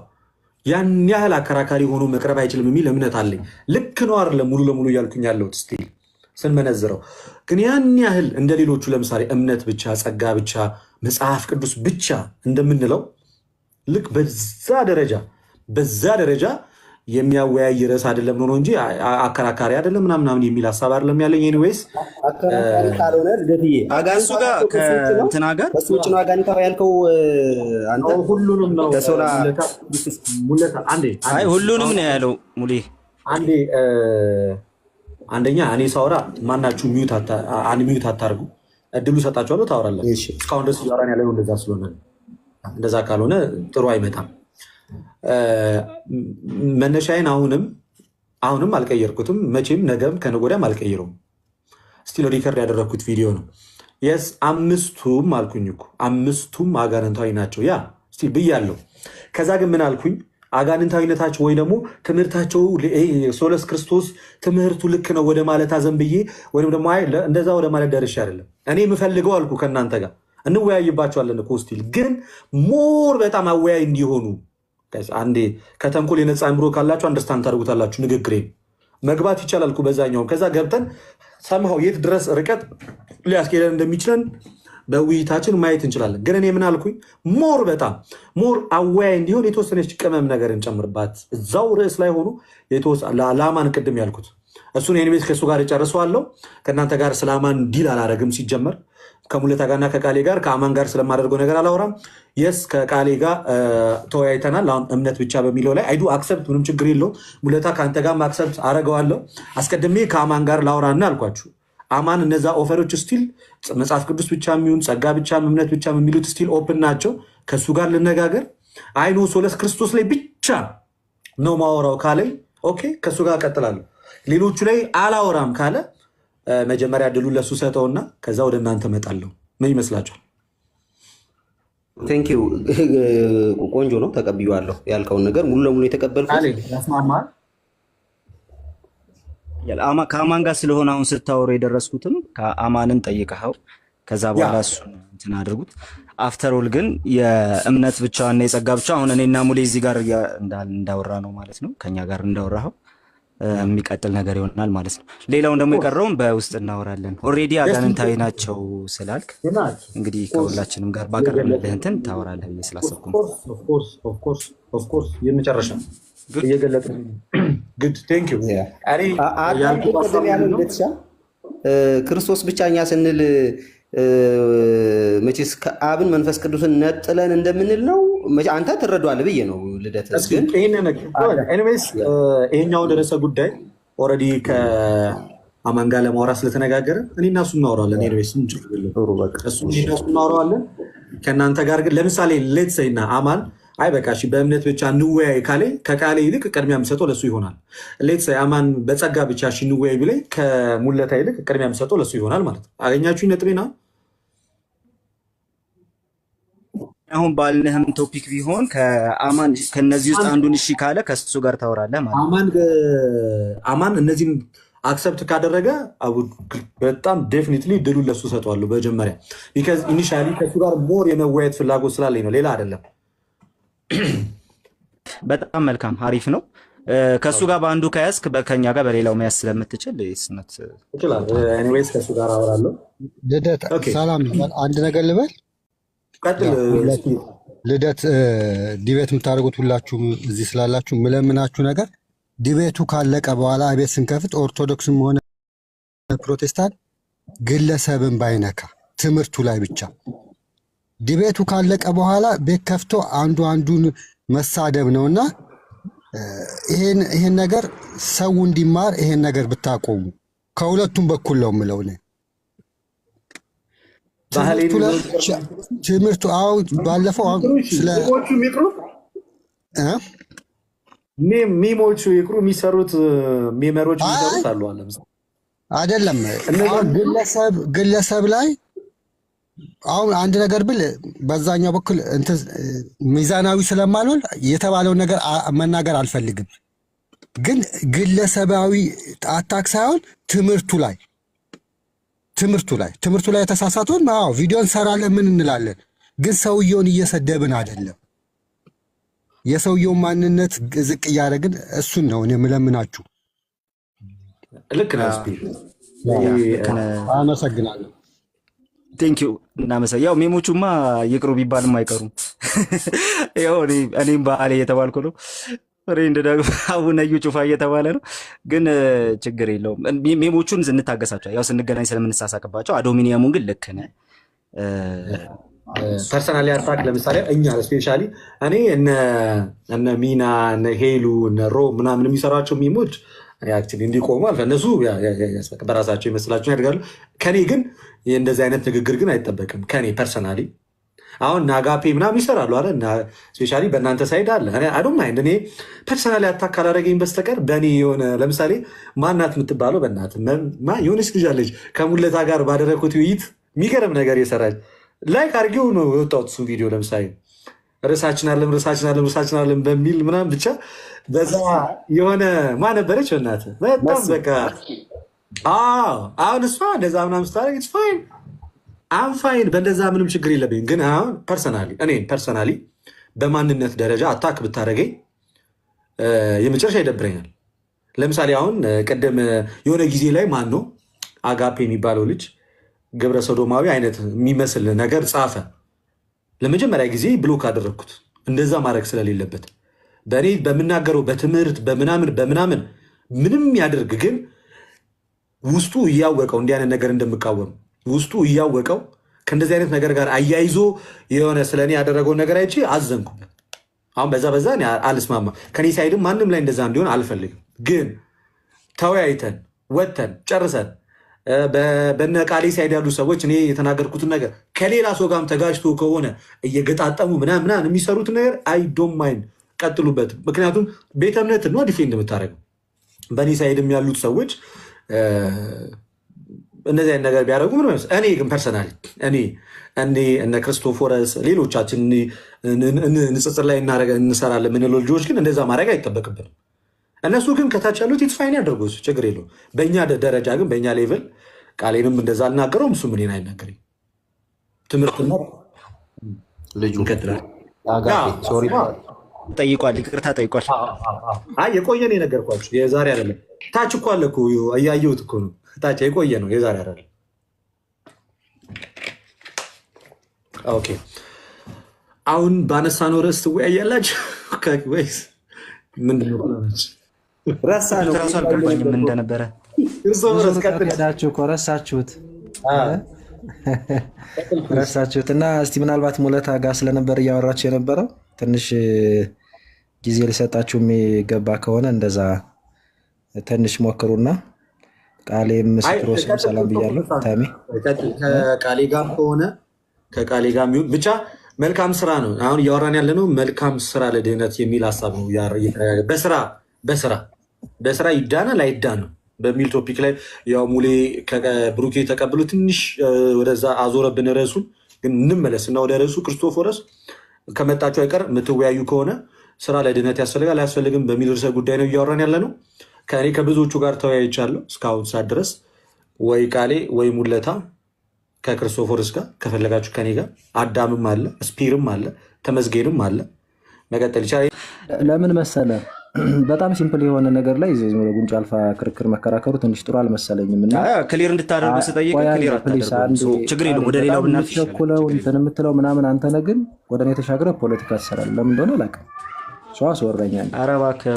ያን ያህል አከራካሪ ሆኖ መቅረብ አይችልም የሚል እምነት አለኝ። ልክ ነው አይደለም ሙሉ ለሙሉ እያልኩኝ ያለሁት ስቲል ስንመነዝረው፣ ግን ያን ያህል እንደ ሌሎቹ ለምሳሌ እምነት ብቻ ጸጋ ብቻ መጽሐፍ ቅዱስ ብቻ እንደምንለው ልክ በዛ ደረጃ የሚያወያይ ርዕስ አይደለም ነው እንጂ አከራካሪ አይደለም ምናምን የሚል ሀሳብ አይደለም ያለኝ። ኤኒዌይስ አከራካሪ ካልሆነ ልደትዬ አጋንሱ ጋር ከእንትና ጋር እሱ ውጭ ነው አጋንታው ያልከው አንተ ሁሉንም ነው ከሶላ ሙለታ አንዴ አይ ሁሉንም ነው ያለው ሙሌ። አንደኛ እኔ ሳወራ ማናችሁ ሚዩት አታርጉ፣ እድሉ ሰጣችኋለሁ፣ ታወራላችሁ። እስካሁን ደስ እያወራን ያለ እንደዛ ስለሆነ እንደዛ ካልሆነ ጥሩ አይመጣም። መነሻዬን አሁንም አልቀየርኩትም፣ መቼም ነገም ከነገ ወዲያም አልቀይረውም። ስቲል ሪከርድ ያደረግኩት ቪዲዮ ነው። የስ አምስቱም አልኩኝ እኮ አምስቱም አጋንንታዊ ናቸው። ያ ስቲል ብያለሁ። ከዛ ግን ምን አልኩኝ? አጋንንታዊነታቸው ወይ ደግሞ ትምህርታቸው ሶለስ ክርስቶስ ትምህርቱ ልክ ነው ወደ ማለት አዘንብዬ ወይም ደግሞ እንደዛ ወደ ማለት ደርሼ አይደለም። እኔ የምፈልገው አልኩ ከእናንተ ጋር እንወያይባቸዋለን እኮ ስቲል ግን ሞር በጣም አወያይ እንዲሆኑ አንዴ ከተንኮል የነፃ አእምሮ ካላችሁ አንደርስታንድ ታደርጉታላችሁ። ንግግሬ መግባት ይቻላል እኮ በዛኛውም። ከዛ ገብተን ሰምሃው የት ድረስ ርቀት ሊያስኬደን እንደሚችለን በውይይታችን ማየት እንችላለን። ግን እኔ ምን አልኩኝ? በጣም ሞር አወያይ እንዲሆን የተወሰነች ቅመም ነገር እንጨምርባት እዛው ርዕስ ላይ ሆኑ ለአማን ቅድም ያልኩት እሱን ኤኒዌይስ ከእሱ ጋር እጨርሰዋለሁ። ከእናንተ ጋር ስለ አማን ዲል አላረግም። ሲጀመር ከሙለታ ጋርና ከቃሌ ጋር ከአማን ጋር ስለማደርገው ነገር አላወራም። የስ ከቃሌ ጋር ተወያይተናል። አሁን እምነት ብቻ በሚለው ላይ አይዱ አክሰፕት ምንም ችግር የለውም። ሙለታ ከአንተ ጋር አክሰፕት አረገዋለሁ። አስቀድሜ ከአማን ጋር ላውራና አልኳችሁ። አማን እነዛ ኦፈሮች ስቲል መጽሐፍ ቅዱስ ብቻ የሚሆን ጸጋ ብቻ እምነት ብቻ የሚሉት ስቲል ኦፕን ናቸው። ከእሱ ጋር ልነጋገር። አይኖ ሶለስ ክርስቶስ ላይ ብቻ ነው ማወራው ካለኝ ኦኬ ከእሱ ጋር እቀጥላለሁ። ሌሎቹ ላይ አላወራም ካለ መጀመሪያ ድሉን ለሱ ሰጠውና ከዛ ወደ እናንተ እመጣለሁ። ምን ይመስላችኋል? ቴንክ ዩ ቆንጆ ነው፣ ተቀብያለሁ። ያልከውን ነገር ሙሉ ለሙሉ የተቀበልኩት ያስማማል። ከአማን ጋር ስለሆነ አሁን ስታወሩ የደረስኩትም ከአማንን ጠይቀኸው ከዛ በኋላ እሱን እንትን አድርጉት። አፍተሮል ግን የእምነት ብቻና የጸጋ ብቻ አሁን እኔና ሙሌ እዚህ ጋር እንዳወራ ነው ማለት ነው። ከኛ ጋር እንዳወራኸው የሚቀጥል ነገር ይሆናል ማለት ነው። ሌላውን ደግሞ የቀረውን በውስጥ እናወራለን። ኦልሬዲ አጋንንታዊ ናቸው ስላልክ እንግዲህ ከሁላችንም ጋር ባቀረብልህ እንትን ታወራለህ ብዬ ስላሰብኩ ነው። ኦፍኮርስ የመጨረሻ እየገለጥ ግድ ቴንክ ዩ ክርስቶስ ብቻ እኛ ስንል መቼስ ከአብን መንፈስ ቅዱስን ነጥለን እንደምንል ነው አንተ ትረዳዋለህ ብዬ ነው። ልደት ግን ይሄኛውን ርዕሰ ጉዳይ ኦልሬዲ ከአማን ጋር ለማውራት ስለተነጋገረ እኔ እና እሱ እናወራለን። ኤኒዌይስ እሱ እናወራዋለን ከእናንተ ጋር ግን ለምሳሌ ሌትሰይና አማን አይ በቃ እሺ በእምነት ብቻ እንወያይ ካለ ከቃሌ ይልቅ ቅድሚያ የምሰጠው ለሱ ይሆናል። ሌትሰይ አማን በጸጋ ብቻ እሺ እንወያይ ቢለኝ ከሙለታ ይልቅ ቅድሚያ የምሰጠው ለሱ ይሆናል ማለት ነው። አገኛችሁኝ ነጥቤና አሁን ባልነህም ቶፒክ ቢሆን ከአማን ከነዚህ ውስጥ አንዱን እሺ ካለ ከሱ ጋር ታወራለህ ማለት አማን እነዚህን አክሰፕት ካደረገ በጣም ዴፊኒትሊ ድሉን ለሱ ሰጠዋለሁ በመጀመሪያ ቢካዝ ኢኒሻሊ ከሱ ጋር ሞር የመወያየት ፍላጎት ስላለኝ ነው፣ ሌላ አይደለም። በጣም መልካም አሪፍ ነው። ከሱ ጋር በአንዱ ከያዝክ ከኛ ጋር በሌላው መያዝ ስለምትችል ስነት ይችላል። ኤኒዌይስ ከሱ ጋር አወራለሁ። ልደት ሰላም፣ አንድ ነገር ልበል። ልደት ዲቤት የምታደርጉት ሁላችሁም እዚህ ስላላችሁ ምለምናችሁ ነገር ዲቤቱ ካለቀ በኋላ ቤት ስንከፍት ኦርቶዶክስም ሆነ ፕሮቴስታንት ግለሰብን ባይነካ ትምህርቱ ላይ ብቻ ዲቤቱ ካለቀ በኋላ ቤት ከፍቶ አንዱ አንዱን መሳደብ ነውና ይሄን ነገር ሰው እንዲማር ይሄን ነገር ብታቆሙ ከሁለቱም በኩል ነው የምለው እኔ። ትምህርቱ አሁን ባለፈው ስለ ሚሞቹ ይቅሩ የሚሰሩት ሜመሮች የሚሰሩት አሉ አይደለም። ግለሰብ ላይ አሁን አንድ ነገር ብል በዛኛው በኩል ሚዛናዊ ስለማልሆን የተባለውን ነገር መናገር አልፈልግም። ግን ግለሰባዊ አታክ ሳይሆን ትምህርቱ ላይ የተሳሳቱን ቪዲዮ እንሰራለን፣ ምን እንላለን። ግን ሰውየውን እየሰደብን አይደለም። የሰውየውን ማንነት ዝቅ እያደረግን እሱን ነው እኔ የምለምናችሁ። ልክ ነህ። አመሰግናለሁ። ቴንኪዩ እናመሰግናለን። ያው ሜሞቹማ ይቅሩ ቢባልም አይቀሩም። ያው እኔም በዓሌ እየተባልኩ ነው፣ ፍሬንድ ደግሞ አቡነ እዩ ጩፋ እየተባለ ነው። ግን ችግር የለውም። ሜሞቹን እንታገሳቸው፣ ያው ስንገናኝ ስለምንሳሳቅባቸው። አዶሚኒየሙን ግን ልክ ነህ። ፐርሰናሊ አታክ ለምሳሌ እኛ ስፔሻሊ እኔ እነ ሚና እነ ሄሉ እነ ሮ ምናምን የሚሰሯቸው ሚሞች እንዲቆሙ አልፈ እነሱ በራሳቸው ይመስላቸውን ያደርጋሉ። ከኔ ግን እንደዚህ አይነት ንግግር ግን አይጠበቅም ከኔ ፐርሰናሊ። አሁን ናጋፔ ምናምን ይሰራሉ አለ ስፔሻሊ በእናንተ ሳይድ አለ። አዶም ማይንድ እኔ ፐርሰናሊ አታክ ካላደረገኝ በስተቀር በእኔ የሆነ ለምሳሌ ማናት የምትባለው በእናት የሆነች ልጅ አለች ከሙለታ ጋር ባደረግኩት ውይይት የሚገርም ነገር የሰራች ላይክ አድርጌው ነው የወጣሁት እሱ ቪዲዮ። ለምሳሌ ርዕሳችን አለም በሚል ምናምን ብቻ በዛ የሆነ ነበረች በእናትህ በጣም በቃ አሁን እሷ እንደዛ ምናምን ስታደርግ ኢትስ ፋይን አም ፋይን፣ በእንደዛ ምንም ችግር የለብኝም። ግን አሁን ፐርሰናሊ በማንነት ደረጃ አታክ ብታደርገኝ የመጨረሻ ይደብረኛል። ለምሳሌ አሁን ቅድም የሆነ ጊዜ ላይ ማን ነው አጋፔ የሚባለው ልጅ ግብረ ሰዶማዊ አይነት የሚመስል ነገር ጻፈ። ለመጀመሪያ ጊዜ ብሎክ አደረግኩት። እንደዛ ማድረግ ስለሌለበት በእኔ በምናገረው በትምህርት በምናምን ምንም ያደርግ ግን ውስጡ እያወቀው እንዲህ አይነት ነገር እንደምቃወም ውስጡ እያወቀው ከእንደዚህ አይነት ነገር ጋር አያይዞ የሆነ ስለእኔ ያደረገውን ነገር አይቼ አዘንኩ። አሁን በዛ አልስማማ። ከኔ ሳይድም ማንም ላይ እንደዛ እንዲሆን አልፈልግም። ግን ተወያይተን ወተን ጨርሰን በነ ቃሌ ሳይድ ያሉ ሰዎች እኔ የተናገርኩትን ነገር ከሌላ ሰው ጋርም ተጋጅቶ ከሆነ እየገጣጠሙ ምናምን የሚሰሩትን ነገር አይ ዶንት ማይንድ ቀጥሉበት። ምክንያቱም ቤተ እምነት ነው ዲፌንድ የምታደርገው። በእኔ ሳይድም ያሉት ሰዎች እነዚህ አይነት ነገር ቢያደርጉ ምን ማለት እኔ ግን ፐርሰናሊ እኔ እነ ክርስቶፎረስ ሌሎቻችን ንጽጽር ላይ እንሰራለን የምንለው ልጆች ግን እንደዛ ማድረግ አይጠበቅብንም። እነሱ ግን ከታች ያሉት ኢትፋይን ያደርጉ ችግር የለውም። በእኛ ደረጃ ግን በእኛ ሌቭል ቃሌንም እንደዛ አልናገረውም፣ እሱ ምንን አይናገረኝ። ትምህርትና ልጁ ይቀጥላል። ጠይቋል፣ ይቅርታ ጠይቋል። የቆየ ነው የነገርኳችሁ፣ የዛሬ አይደለም። ታች እኮ አለ እኮ እያየሁት እኮ ነው። ታች የቆየ ነው፣ የዛሬ አይደለም። ኦኬ አሁን ባነሳነው ርዕስ ትወያያላችሁ ወይስ ምንድን ነው? ረሳ ነው ራሱ አልገባኝም ምን እንደነበረ። ሄዳችሁ እኮ ረሳችሁት እና እስቲ ምናልባት ሙለታ ጋር ስለነበር እያወራችሁ የነበረው ትንሽ ጊዜ ሊሰጣችሁ የሚገባ ከሆነ እንደዛ ትንሽ ሞክሩና ቃሌም ምስክሮስም ሰላም ብያለሁ። ታሚ ከቃሌ ጋር ከሆነ ከቃሌ ጋር የሚሆን ብቻ መልካም ስራ ነው። አሁን እያወራን ያለ ነው መልካም ስራ ለድህነት የሚል ሀሳብ ነው። በስራ ይዳናል አይዳንም በሚል ቶፒክ ላይ ያው ሙሌ ከብሩኬ ተቀብሎ ትንሽ ወደዛ አዞረብን ርዕሱን። ግን እንመለስ እና ወደ ርዕሱ ክርስቶፎረስ ከመጣችሁ አይቀር የምትወያዩ ከሆነ ስራ ለድህነት ያስፈልጋል አያስፈልግም በሚል ርዕሰ ጉዳይ ነው እያወራን ያለ ነው። ከእኔ ከብዙዎቹ ጋር ተወያይቻለሁ እስካሁን ሰዓት ድረስ። ወይ ቃሌ ወይ ሙለታ ከክርስቶፎረስ ጋር ከፈለጋችሁ ከኔ ጋር አዳምም አለ ስፒርም አለ ተመዝጌንም አለ መቀጠል ይቻላል። ለምን መሰለ በጣም ሲምፕል የሆነ ነገር ላይ ጉንጭ አልፋ ክርክር መከራከሩ ትንሽ ጥሩ አልመሰለኝም። እና ክሊር እንድታደርጉ ስጠይቅ ክሊር አታደርጉ። ችግር የለም ወደ ሌላው ብናልፍ ይችላል። እንትን የምትለው ምናምን አንተ ነህ፣ ግን ወደ እኔ ተሻግረህ ፖለቲካ ትሰራለህ። ለምን እንደሆነ አላውቅም። ሰው አስወራኛል። ኧረ እባክህ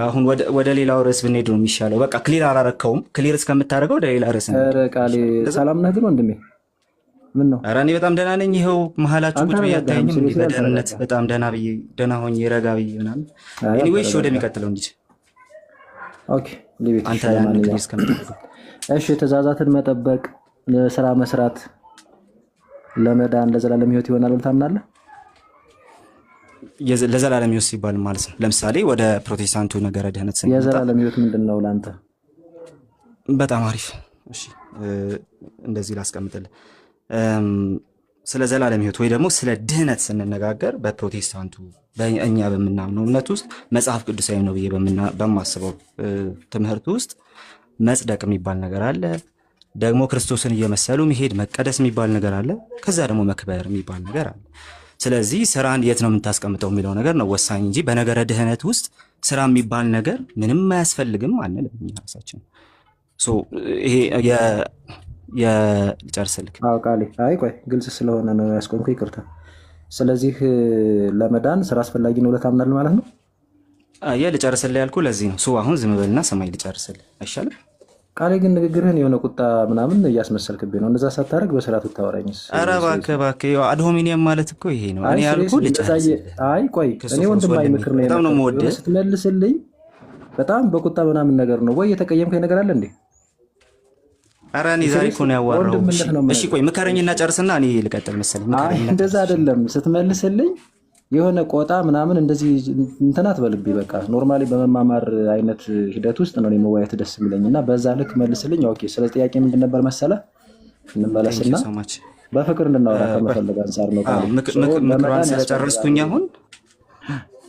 አሁን ወደ ሌላው ርዕስ ብንሄድ ነው የሚሻለው። በቃ ክሊር አላረከውም። ክሊር እስከምታደርገው ወደ ሌላ ርዕስ ነው። ቃሌ ሰላም ነህ ግን ወንድሜ? ምን ነው? ኧረ እኔ በጣም ደህና ነኝ። ይኸው መሀላችሁ ቁጭ ብዬ አታየኝም? በደህንነት በጣም ደህና ብዬ ደህና ሆኜ ረጋ ብዬ ምናምን። ኤኒዌይስ ወደሚቀጥለው እንጂ ኦኬ ሊቤት አንተ ያን ክሊር እስከምታደርገው እሺ። ትእዛዛትን መጠበቅ ስራ መስራት ለመዳን ለዘላለም ሕይወት ይሆናል ብለህ ታምናለህ? ለዘላለም ሕይወት ሲባል ማለት ነው። ለምሳሌ ወደ ፕሮቴስታንቱ ነገረ ድህነት ስንመጣ የዘላለም ሕይወት ምንድን ነው ለአንተ? በጣም አሪፍ። እሺ እንደዚህ ላስቀምጥልህ። ስለ ዘላለም ሕይወት ወይ ደግሞ ስለ ድህነት ስንነጋገር በፕሮቴስታንቱ እኛ በምናምነው እምነት ውስጥ መጽሐፍ ቅዱሳዊ ነው ብዬ በማስበው ትምህርት ውስጥ መጽደቅ የሚባል ነገር አለ። ደግሞ ክርስቶስን እየመሰሉ መሄድ መቀደስ የሚባል ነገር አለ። ከዛ ደግሞ መክበር የሚባል ነገር አለ። ስለዚህ ስራን የት ነው የምታስቀምጠው የሚለው ነገር ነው ወሳኝ እንጂ በነገረ ድህነት ውስጥ ስራ የሚባል ነገር ምንም አያስፈልግም አንልም እኛ ራሳችን። ይሄ ልጨርስልክ። ቃሌ አይ ቆይ ግልጽ ስለሆነ ነው ያስቆምኩ፣ ይቅርታ። ስለዚህ ለመዳን ስራ አስፈላጊ ነው ብለህ ታምናለህ ማለት ነው? ልጨርስልህ ያልኩህ ለዚህ ነው። አሁን ዝም በልና ሰማይ ልጨርስልህ አይሻልም? ቃሌ ግን ንግግርህን የሆነ ቁጣ ምናምን እያስመሰልክብኝ ነው። እንደዛ ሳታደርግ በስርዓቱ ታወራኝስ? ኧረ እባክህ አድሆሚኒየም ማለት እኮ ይሄ ነው። እኔ ያልኩህ ልጨርስልህ። አይ ቆይ እኔ ወንድማዊ ምክር ነው ስትመልስልኝ በጣም በቁጣ ምናምን ነገር ነው ወይ የተቀየምከኝ ነገር አለ እንዴ? ኧረ እኔ ዛሬ እኮ ነው ያዋራሁት። እሺ ቆይ ምከረኝና ጨርስና እኔ ልቀጥል መሰለኝ። እንደዛ አይደለም ስትመልስልኝ የሆነ ቆጣ ምናምን እንደዚህ እንትን አትበልብኝ። በቃ ኖርማሊ በመማማር አይነት ሂደት ውስጥ ነው መወያየት ደስ የሚለኝ እና በዛ ልክ መልስልኝ። ኦኬ ስለ ጥያቄ ምንድን ነበር መሰለህ? እንመለስና በፍቅር እንድናወራ ከመፈለግ አንጻር ነው።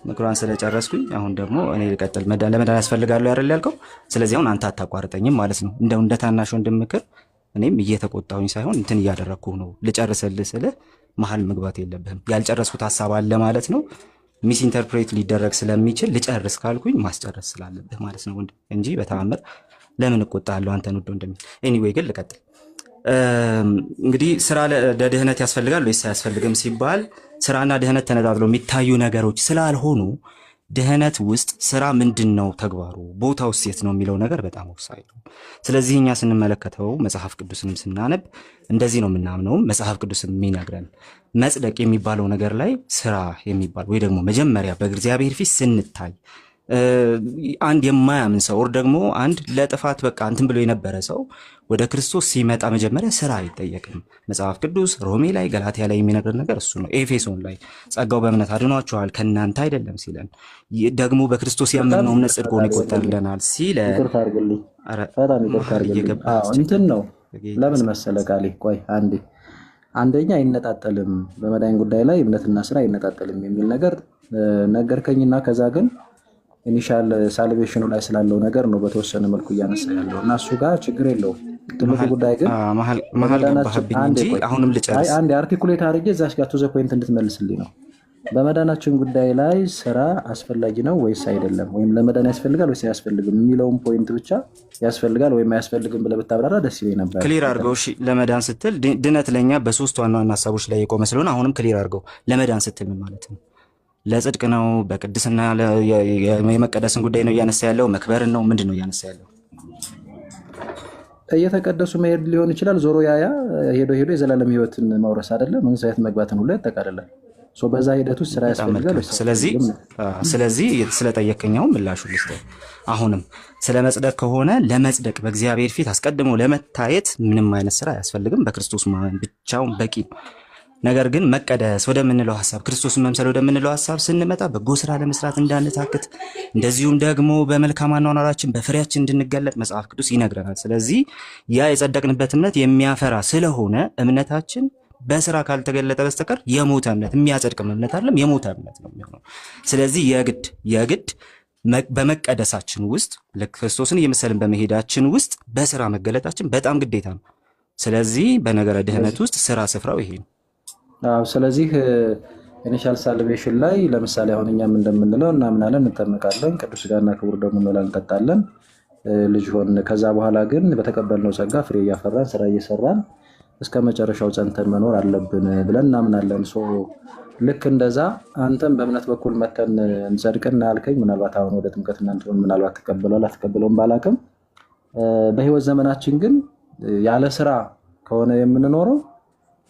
ምክሯን ስለጨረስኩኝ አሁን ደግሞ እኔ ልቀጥል። ለመዳን ያስፈልጋሉ ያደል ያልከው። ስለዚህ አሁን አንተ አታቋርጠኝም ማለት ነው። እንደ ታናሽ ወንድም ምክር እኔም እየተቆጣሁኝ ሳይሆን እንትን እያደረግኩ ነው። ልጨርስልህ ስልህ መሀል መግባት የለብህም። ያልጨረስኩት ሀሳብ አለ ማለት ነው። ሚስ ኢንተርፕሬት ሊደረግ ስለሚችል ልጨርስ ካልኩኝ ማስጨረስ ስላለብህ ማለት ነው ወንድም እንጂ በተአምር ለምን እቆጣለሁ አንተን ውድ ወንድም። ኤኒዌይ ግን ልቀጥል። እንግዲህ ስራ ለድህነት ያስፈልጋል ወይስ አያስፈልግም ሲባል ስራና ድህነት ተነጣጥለው የሚታዩ ነገሮች ስላልሆኑ ድህነት ውስጥ ስራ ምንድን ነው ተግባሩ፣ ቦታው የት ነው የሚለው ነገር በጣም ወሳኝ ነው። ስለዚህ እኛ ስንመለከተው መጽሐፍ ቅዱስንም ስናነብ እንደዚህ ነው የምናምነውም መጽሐፍ ቅዱስም የሚነግረን መጽደቅ የሚባለው ነገር ላይ ስራ የሚባል ወይ ደግሞ መጀመሪያ በእግዚአብሔር ፊት ስንታይ አንድ የማያምን ሰው ወር ደግሞ አንድ ለጥፋት በቃ እንትን ብሎ የነበረ ሰው ወደ ክርስቶስ ሲመጣ መጀመሪያ ስራ አይጠየቅም። መጽሐፍ ቅዱስ ሮሜ ላይ ገላትያ ላይ የሚነግረን ነገር እሱ ነው። ኤፌሶን ላይ ጸጋው በእምነት አድኗችኋል ከእናንተ አይደለም ሲለን፣ ደግሞ በክርስቶስ ያመንነው እምነት ጽድቅ ሆኖ ይቆጠርልናል ሲለን፣ እንትን ነው። ለምን መሰለ ቃሌ ቆይ አንዴ አንደኛ አይነጣጠልም፣ በመዳን ጉዳይ ላይ እምነትና ስራ አይነጣጠልም የሚል ነገር ነገርከኝና ከዛ ግን ኢኒሻል ሳልቬሽኑ ላይ ስላለው ነገር ነው በተወሰነ መልኩ እያነሳ ያለው እና እሱ ጋር ችግር የለውም። ትልቁ ጉዳይ ግን መሀል ገባህብኝ እንጂ አሁንም ልጨርስ። አንድ አርቲኩሌት አድርጌ እዛች ጋር ቱ ዘ ፖይንት እንድትመልስልኝ ነው። በመዳናችን ጉዳይ ላይ ስራ አስፈላጊ ነው ወይስ አይደለም፣ ወይም ለመዳን ያስፈልጋል ወይስ አያስፈልግም የሚለውን ፖይንት ብቻ ያስፈልጋል ወይም አያስፈልግም ብለህ ብታብራራ ደስ ይለኝ ነበር። ክሊር አድርገው። እሺ ለመዳን ስትል ድነት ለኛ በሶስት ዋና ዋና ሀሳቦች ላይ የቆመ ስለሆነ አሁንም ክሊር አድርገው። ለመዳን ስትል ምን ማለት ነው? ለጽድቅ ነው? በቅድስና የመቀደስን ጉዳይ ነው እያነሳ ያለው? መክበርን ነው? ምንድን ነው እያነሳ ያለው? እየተቀደሱ መሄድ ሊሆን ይችላል። ዞሮ ያያ ሄዶ የዘላለም ሕይወትን መውረስ አይደለም መንግስተ ሰማያት መግባትን ሁሉ ያጠቃልላል። በዛ ሂደት ውስጥ ስራ ያስፈልጋል። ስለዚህ ስለጠየቀኛው ምላሹ ልስጥ። አሁንም ስለ መጽደቅ ከሆነ ለመጽደቅ በእግዚአብሔር ፊት አስቀድሞ ለመታየት ምንም አይነት ስራ አያስፈልግም። በክርስቶስ ማመን ብቻውን በቂ ነው። ነገር ግን መቀደስ ወደምንለው ሀሳብ፣ ክርስቶስን መምሰል ወደምንለው ሀሳብ ስንመጣ በጎ ስራ ለመስራት እንዳንታክት፣ እንደዚሁም ደግሞ በመልካም አኗኗራችን በፍሬያችን እንድንገለጥ መጽሐፍ ቅዱስ ይነግረናል። ስለዚህ ያ የጸደቅንበት እምነት የሚያፈራ ስለሆነ እምነታችን በስራ ካልተገለጠ በስተቀር የሞተ እምነት፣ የሚያጸድቅም እምነት አይደለም፣ የሞተ እምነት ነው የሚሆነው። ስለዚህ የግድ በመቀደሳችን ውስጥ ክርስቶስን እየመሰልን በመሄዳችን ውስጥ በስራ መገለጣችን በጣም ግዴታ ነው። ስለዚህ በነገረ ድህነት ውስጥ ስራ ስፍራው ይሄ ነው። ስለዚህ ኢኒሻል ሳልቬሽን ላይ ለምሳሌ አሁን እኛም እንደምንለው እናምናለን፣ እንጠመቃለን፣ ቅዱስ ሥጋና ክቡር ደሙን እንበላለን፣ እንጠጣለን፣ ልጅ ሆን። ከዛ በኋላ ግን በተቀበልነው ጸጋ ፍሬ እያፈራን ስራ እየሰራን እስከ መጨረሻው ጸንተን መኖር አለብን ብለን እናምናለን። ልክ እንደዛ አንተም በእምነት በኩል መተን እንጸድቅና ያልከኝ ምናልባት አሁን ወደ ጥምቀት እናንተን ምናልባት ተቀበለው አትቀበለውም ባላቅም፣ በህይወት ዘመናችን ግን ያለ ስራ ከሆነ የምንኖረው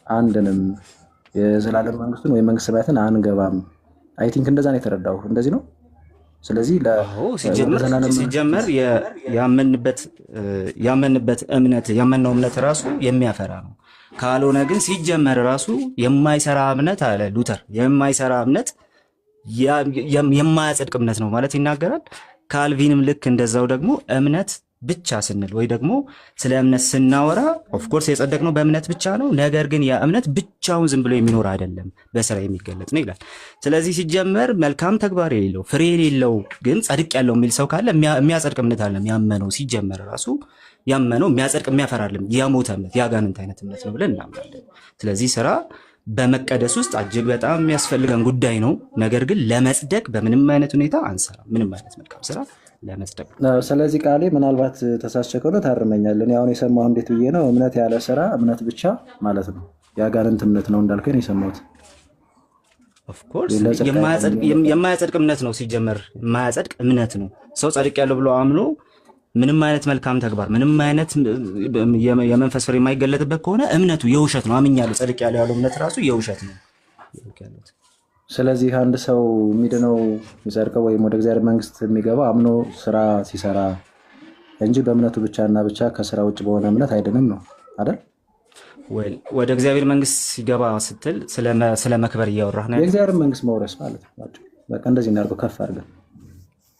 አንድንም የዘላለም መንግስቱን ወይም መንግስተ ሰማያትን አንገባም። አይ ቲንክ እንደዛ ነው የተረዳው። እንደዚህ ነው። ስለዚህ ሲጀመር ያመንበት እምነት ያመነው እምነት ራሱ የሚያፈራ ነው። ካልሆነ ግን ሲጀመር ራሱ የማይሰራ እምነት አለ ሉተር፣ የማይሰራ እምነት የማያጸድቅ እምነት ነው ማለት ይናገራል። ካልቪንም ልክ እንደዛው ደግሞ እምነት ብቻ ስንል ወይ ደግሞ ስለ እምነት ስናወራ ኦፍኮርስ የጸደቅነው በእምነት ብቻ ነው። ነገር ግን ያ እምነት ብቻውን ዝም ብሎ የሚኖር አይደለም፣ በስራ የሚገለጥ ነው ይላል። ስለዚህ ሲጀመር መልካም ተግባር የሌለው ፍሬ የሌለው ግን ጸድቅ ያለው የሚል ሰው ካለ የሚያጸድቅ እምነት አለ። ያመነው ሲጀመር ራሱ ያመነው የሚያጸድቅ የሚያፈራልም የሞተ እምነት የአጋንንት አይነት እምነት ነው ብለን እናምናለን። ስለዚህ ስራ በመቀደስ ውስጥ እጅግ በጣም የሚያስፈልገን ጉዳይ ነው። ነገር ግን ለመጽደቅ በምንም አይነት ሁኔታ አንሰራ፣ ምንም አይነት መልካም ስራ ለመጽደቅ። ስለዚህ ቃሌ ምናልባት ተሳስቼ ከሆነ ታርመኛለን። አሁን የሰማሁ እንዴት ብዬ ነው? እምነት ያለ ስራ እምነት ብቻ ማለት ነው፣ የአጋንንት እምነት ነው እንዳልከኝ የሰማሁት። ኦፍኮርስ የማያጸድቅ እምነት ነው። ሲጀመር የማያጸድቅ እምነት ነው። ሰው ጸድቅ ያለው ብሎ አምኖ ምንም አይነት መልካም ተግባር ምንም አይነት የመንፈስ ፍሬ የማይገለጥበት ከሆነ እምነቱ የውሸት ነው። አምኛለሁ ጸድቅ ያለው እምነት ራሱ የውሸት ነው። ስለዚህ አንድ ሰው የሚድነው የሚጸድቀው ወይም ወደ እግዚአብሔር መንግስት የሚገባው አምኖ ስራ ሲሰራ እንጂ በእምነቱ ብቻና ብቻ ከስራ ውጭ በሆነ እምነት አይድንም ነው አይደል? ወደ እግዚአብሔር መንግስት ሲገባ ስትል ስለ መክበር እያወራህ ነው። የእግዚአብሔር መንግስት መውረስ ማለት ነው። በቃ እንደዚህ እናድርገው ከፍ አድርገን።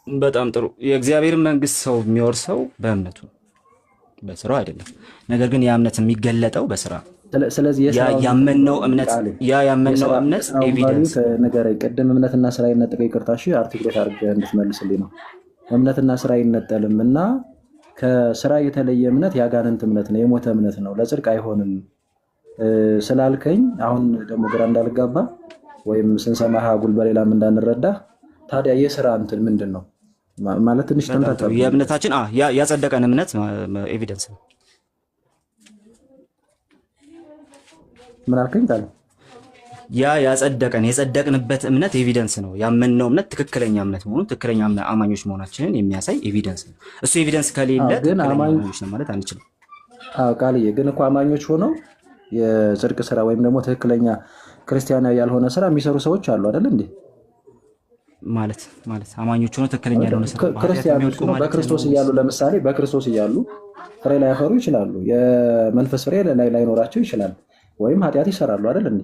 በጣም ጥሩ። የእግዚአብሔር መንግስት ሰው የሚወርሰው በእምነቱ በስራው አይደለም። ነገር ግን ያ እምነት የሚገለጠው በስራ። ስለዚህ ያመነው እምነት ኤቪደንስ ነገር ቅድም እምነትና ስራ ይነጠቅ፣ ይቅርታ እሺ፣ አርቲክሌት አድርገህ እንድትመልስልኝ ነው። እምነትና ስራ አይነጠልም እና ከስራ የተለየ እምነት የአጋንንት እምነት ነው፣ የሞተ እምነት ነው፣ ለጽድቅ አይሆንም ስላልከኝ አሁን ደግሞ ግራ እንዳልጋባ ወይም ስንሰማህ አጉል በሌላም እንዳንረዳ፣ ታዲያ የስራ እንትን ምንድን ነው ማለት ትንሽ ተምታታ። የእምነታችን ያጸደቀን እምነት ኤቪደንስ ነው። ምን አልከኝ? ታዲያ የጸደቅንበት እምነት ኤቪደንስ ነው። ያመንነው እምነት ትክክለኛ እምነት መሆኑ ትክክለኛ አማኞች መሆናችንን የሚያሳይ ኤቪደንስ ነው። እሱ ኤቪደንስ ከሌለ አማኞች ነው ማለት አንችልም። ቃልዬ ግን እኮ አማኞች ሆነው የጽድቅ ስራ ወይም ደግሞ ትክክለኛ ክርስቲያናዊ ያልሆነ ስራ የሚሰሩ ሰዎች አሉ አይደል እንዴ? ማለት አማኞች ሆነው ትክክለኛ ያልሆነ ስራ በኃጢአት ክርስቲያኖች የሚወድቁ ነው። ማለት በክርስቶስ ነው። እያሉ ለምሳሌ በክርስቶስ እያሉ ፍሬ ላያፈሩ ይችላሉ። የመንፈስ ፍሬ ላይኖራቸው ይችላል። ወይም ኃጢአት ይሰራሉ አይደል እንዴ?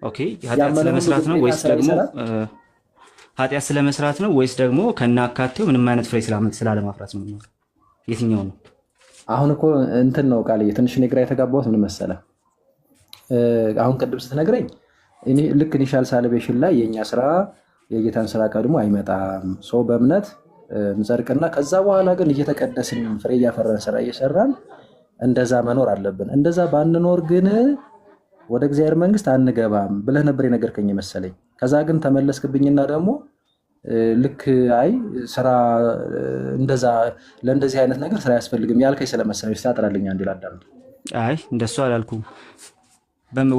ኦኬ ኃጢአት ስለመስራት ነው ወይስ ደግሞ ኃጢአት ስለመስራት ነው ወይስ ደግሞ ከናካቴው ምንም አይነት ፍሬ ስላለማፍራት ነው? የትኛው ነው? አሁን እኮ እንትን ነው ቃል ትንሽ እኔ ግራ የተጋባሁት ምን መሰለህ? አሁን ቅድም ስትነግረኝ ልክ ኢኒሻል ሳልቬሽን ላይ የእኛ ስራ የጌታን ስራ ቀድሞ አይመጣም፣ ሰው በእምነት እንጸድቅና ከዛ በኋላ ግን እየተቀደስን ፍሬ እያፈራን ስራ እየሰራን እንደዛ መኖር አለብን። እንደዛ ባንኖር ግን ወደ እግዚአብሔር መንግስት አንገባም ብለህ ነበር የነገርከኝ መሰለኝ። ከዛ ግን ተመለስክብኝና ደግሞ ልክ አይ ስራ እንደዛ ለእንደዚህ አይነት ነገር ስራ አያስፈልግም ያልከኝ ስለመሰለኝ ስታጥራልኝ አንዴ ላዳምጥ። አይ እንደሱ አላልኩም።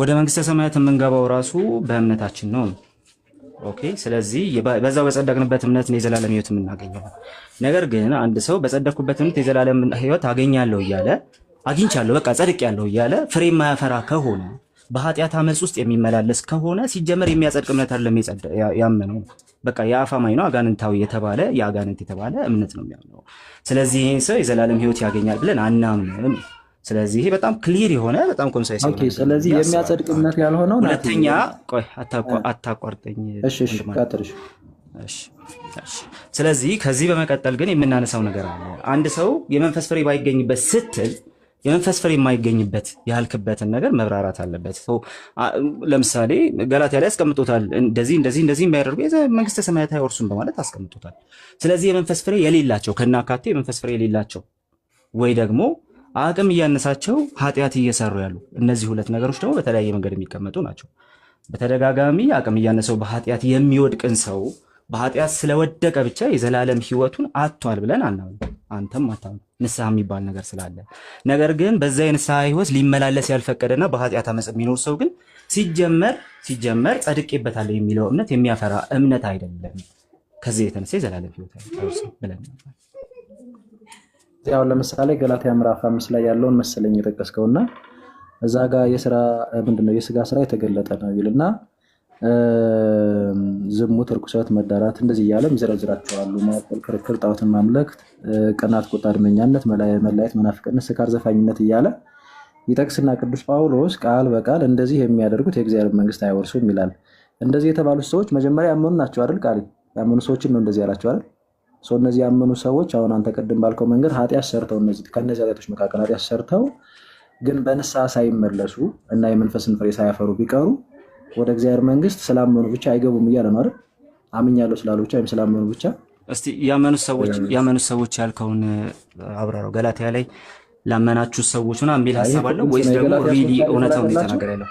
ወደ መንግስተ ሰማያት የምንገባው ራሱ በእምነታችን ነው። ኦኬ ስለዚህ በዛው በጸደቅንበት እምነት ነው የዘላለም ህይወት የምናገኘው። ነገር ግን አንድ ሰው በጸደቅኩበት እምነት የዘላለም ህይወት አገኛለሁ እያለ አግኝቻለሁ በቃ ጸድቄያለሁ እያለ ፍሬ የማያፈራ ከሆነ በኃጢአት አመፅ ውስጥ የሚመላለስ ከሆነ ሲጀመር የሚያጸድቅ እምነት አይደለም ያመነው። በቃ የአፋማኝ ነው አጋንንታዊ የተባለ የአጋንንት የተባለ እምነት ነው የሚያምነው። ስለዚህ ይህን ሰው የዘላለም ህይወት ያገኛል ብለን አናምንም። ስለዚህ ይሄ በጣም ክሊር የሆነ በጣም ኮንሳይስ ኦኬ። ስለዚህ የሚያጸድቅ እምነት ያልሆነው ሁለተኛ ቆይ አታቋርጠኝ። እሺ ቀጥልሽ። ስለዚህ ከዚህ በመቀጠል ግን የምናነሳው ነገር አለ። አንድ ሰው የመንፈስ ፍሬ ባይገኝበት ስትል የመንፈስ ፍሬ የማይገኝበት ያልክበትን ነገር መብራራት አለበት። ለምሳሌ ገላትያ ላይ አስቀምጦታል። እንደዚህ የሚያደርጉ መንግስተ ሰማያት አይወርሱም በማለት አስቀምጦታል። ስለዚህ የመንፈስ ፍሬ የሌላቸው ከናካቴ የመንፈስ ፍሬ የሌላቸው ወይ ደግሞ አቅም እያነሳቸው ኃጢአት እየሰሩ ያሉ እነዚህ ሁለት ነገሮች ደግሞ በተለያየ መንገድ የሚቀመጡ ናቸው። በተደጋጋሚ አቅም እያነሰው በኃጢአት የሚወድቅን ሰው በኃጢአት ስለወደቀ ብቻ የዘላለም ህይወቱን አጥቷል ብለን አናምንም። አንተም አታምንም፣ ንስሐ የሚባል ነገር ስላለ። ነገር ግን በዛ የንስሐ ህይወት ሊመላለስ ያልፈቀደና በኃጢአት አመፅ የሚኖር ሰው ግን ሲጀመር ጸድቄበታለሁ የሚለው እምነት የሚያፈራ እምነት አይደለም። ከዚህ የተነሳ የዘላለም ህይወት አይወርስም ብለን ያው ለምሳሌ ገላትያ ምዕራፍ 5 ላይ ያለውን መሰለኝ የጠቀስከውና እዛ ጋር የስራ ምንድነው የስጋ ስራ የተገለጠ ነው ይልና ዝሙት፣ ርኩሰት፣ መዳራት እንደዚህ እያለ ይዘረዝራቸዋል። ማዕቀል፣ ክርክር፣ ጣዖትን ማምለክ፣ ቅናት፣ ቁጣ፣ አድመኛነት፣ መለያየት፣ መናፍቅነት፣ ስካር፣ ዘፋኝነት እያለ ይጠቅስና ቅዱስ ጳውሎስ ቃል በቃል እንደዚህ የሚያደርጉት የእግዚአብሔር መንግስት አይወርሱም ይላል። እንደዚህ የተባሉት ሰዎች መጀመሪያ ያመኑ ናቸው አይደል? ቃል ያመኑ ሰዎችን ነው እንደዚህ ያላቸው አይደል? እነዚህ ያመኑ ሰዎች አሁን አንተ ቅድም ባልከው መንገድ ኃጢአት ሰርተው ከነዚህ ኃጢአቶች መካከል ኃጢአት ሰርተው ግን በንስሐ ሳይመለሱ እና የመንፈስን ፍሬ ሳያፈሩ ቢቀሩ ወደ እግዚአብሔር መንግስት ስላመኑ ብቻ አይገቡም እያለ ነው አይደል? አምኛለሁ ስላሉ ብቻ ወይም ስላመኑ ብቻ። እስቲ ያመኑ ሰዎች ያልከውን አብራራው። ገላትያ ላይ ላመናችሁ ሰዎች ምናምን የሚል ሀሳብ አለው ወይስ ደግሞ ሪሊ እውነታውን እየተናገረ ያለው?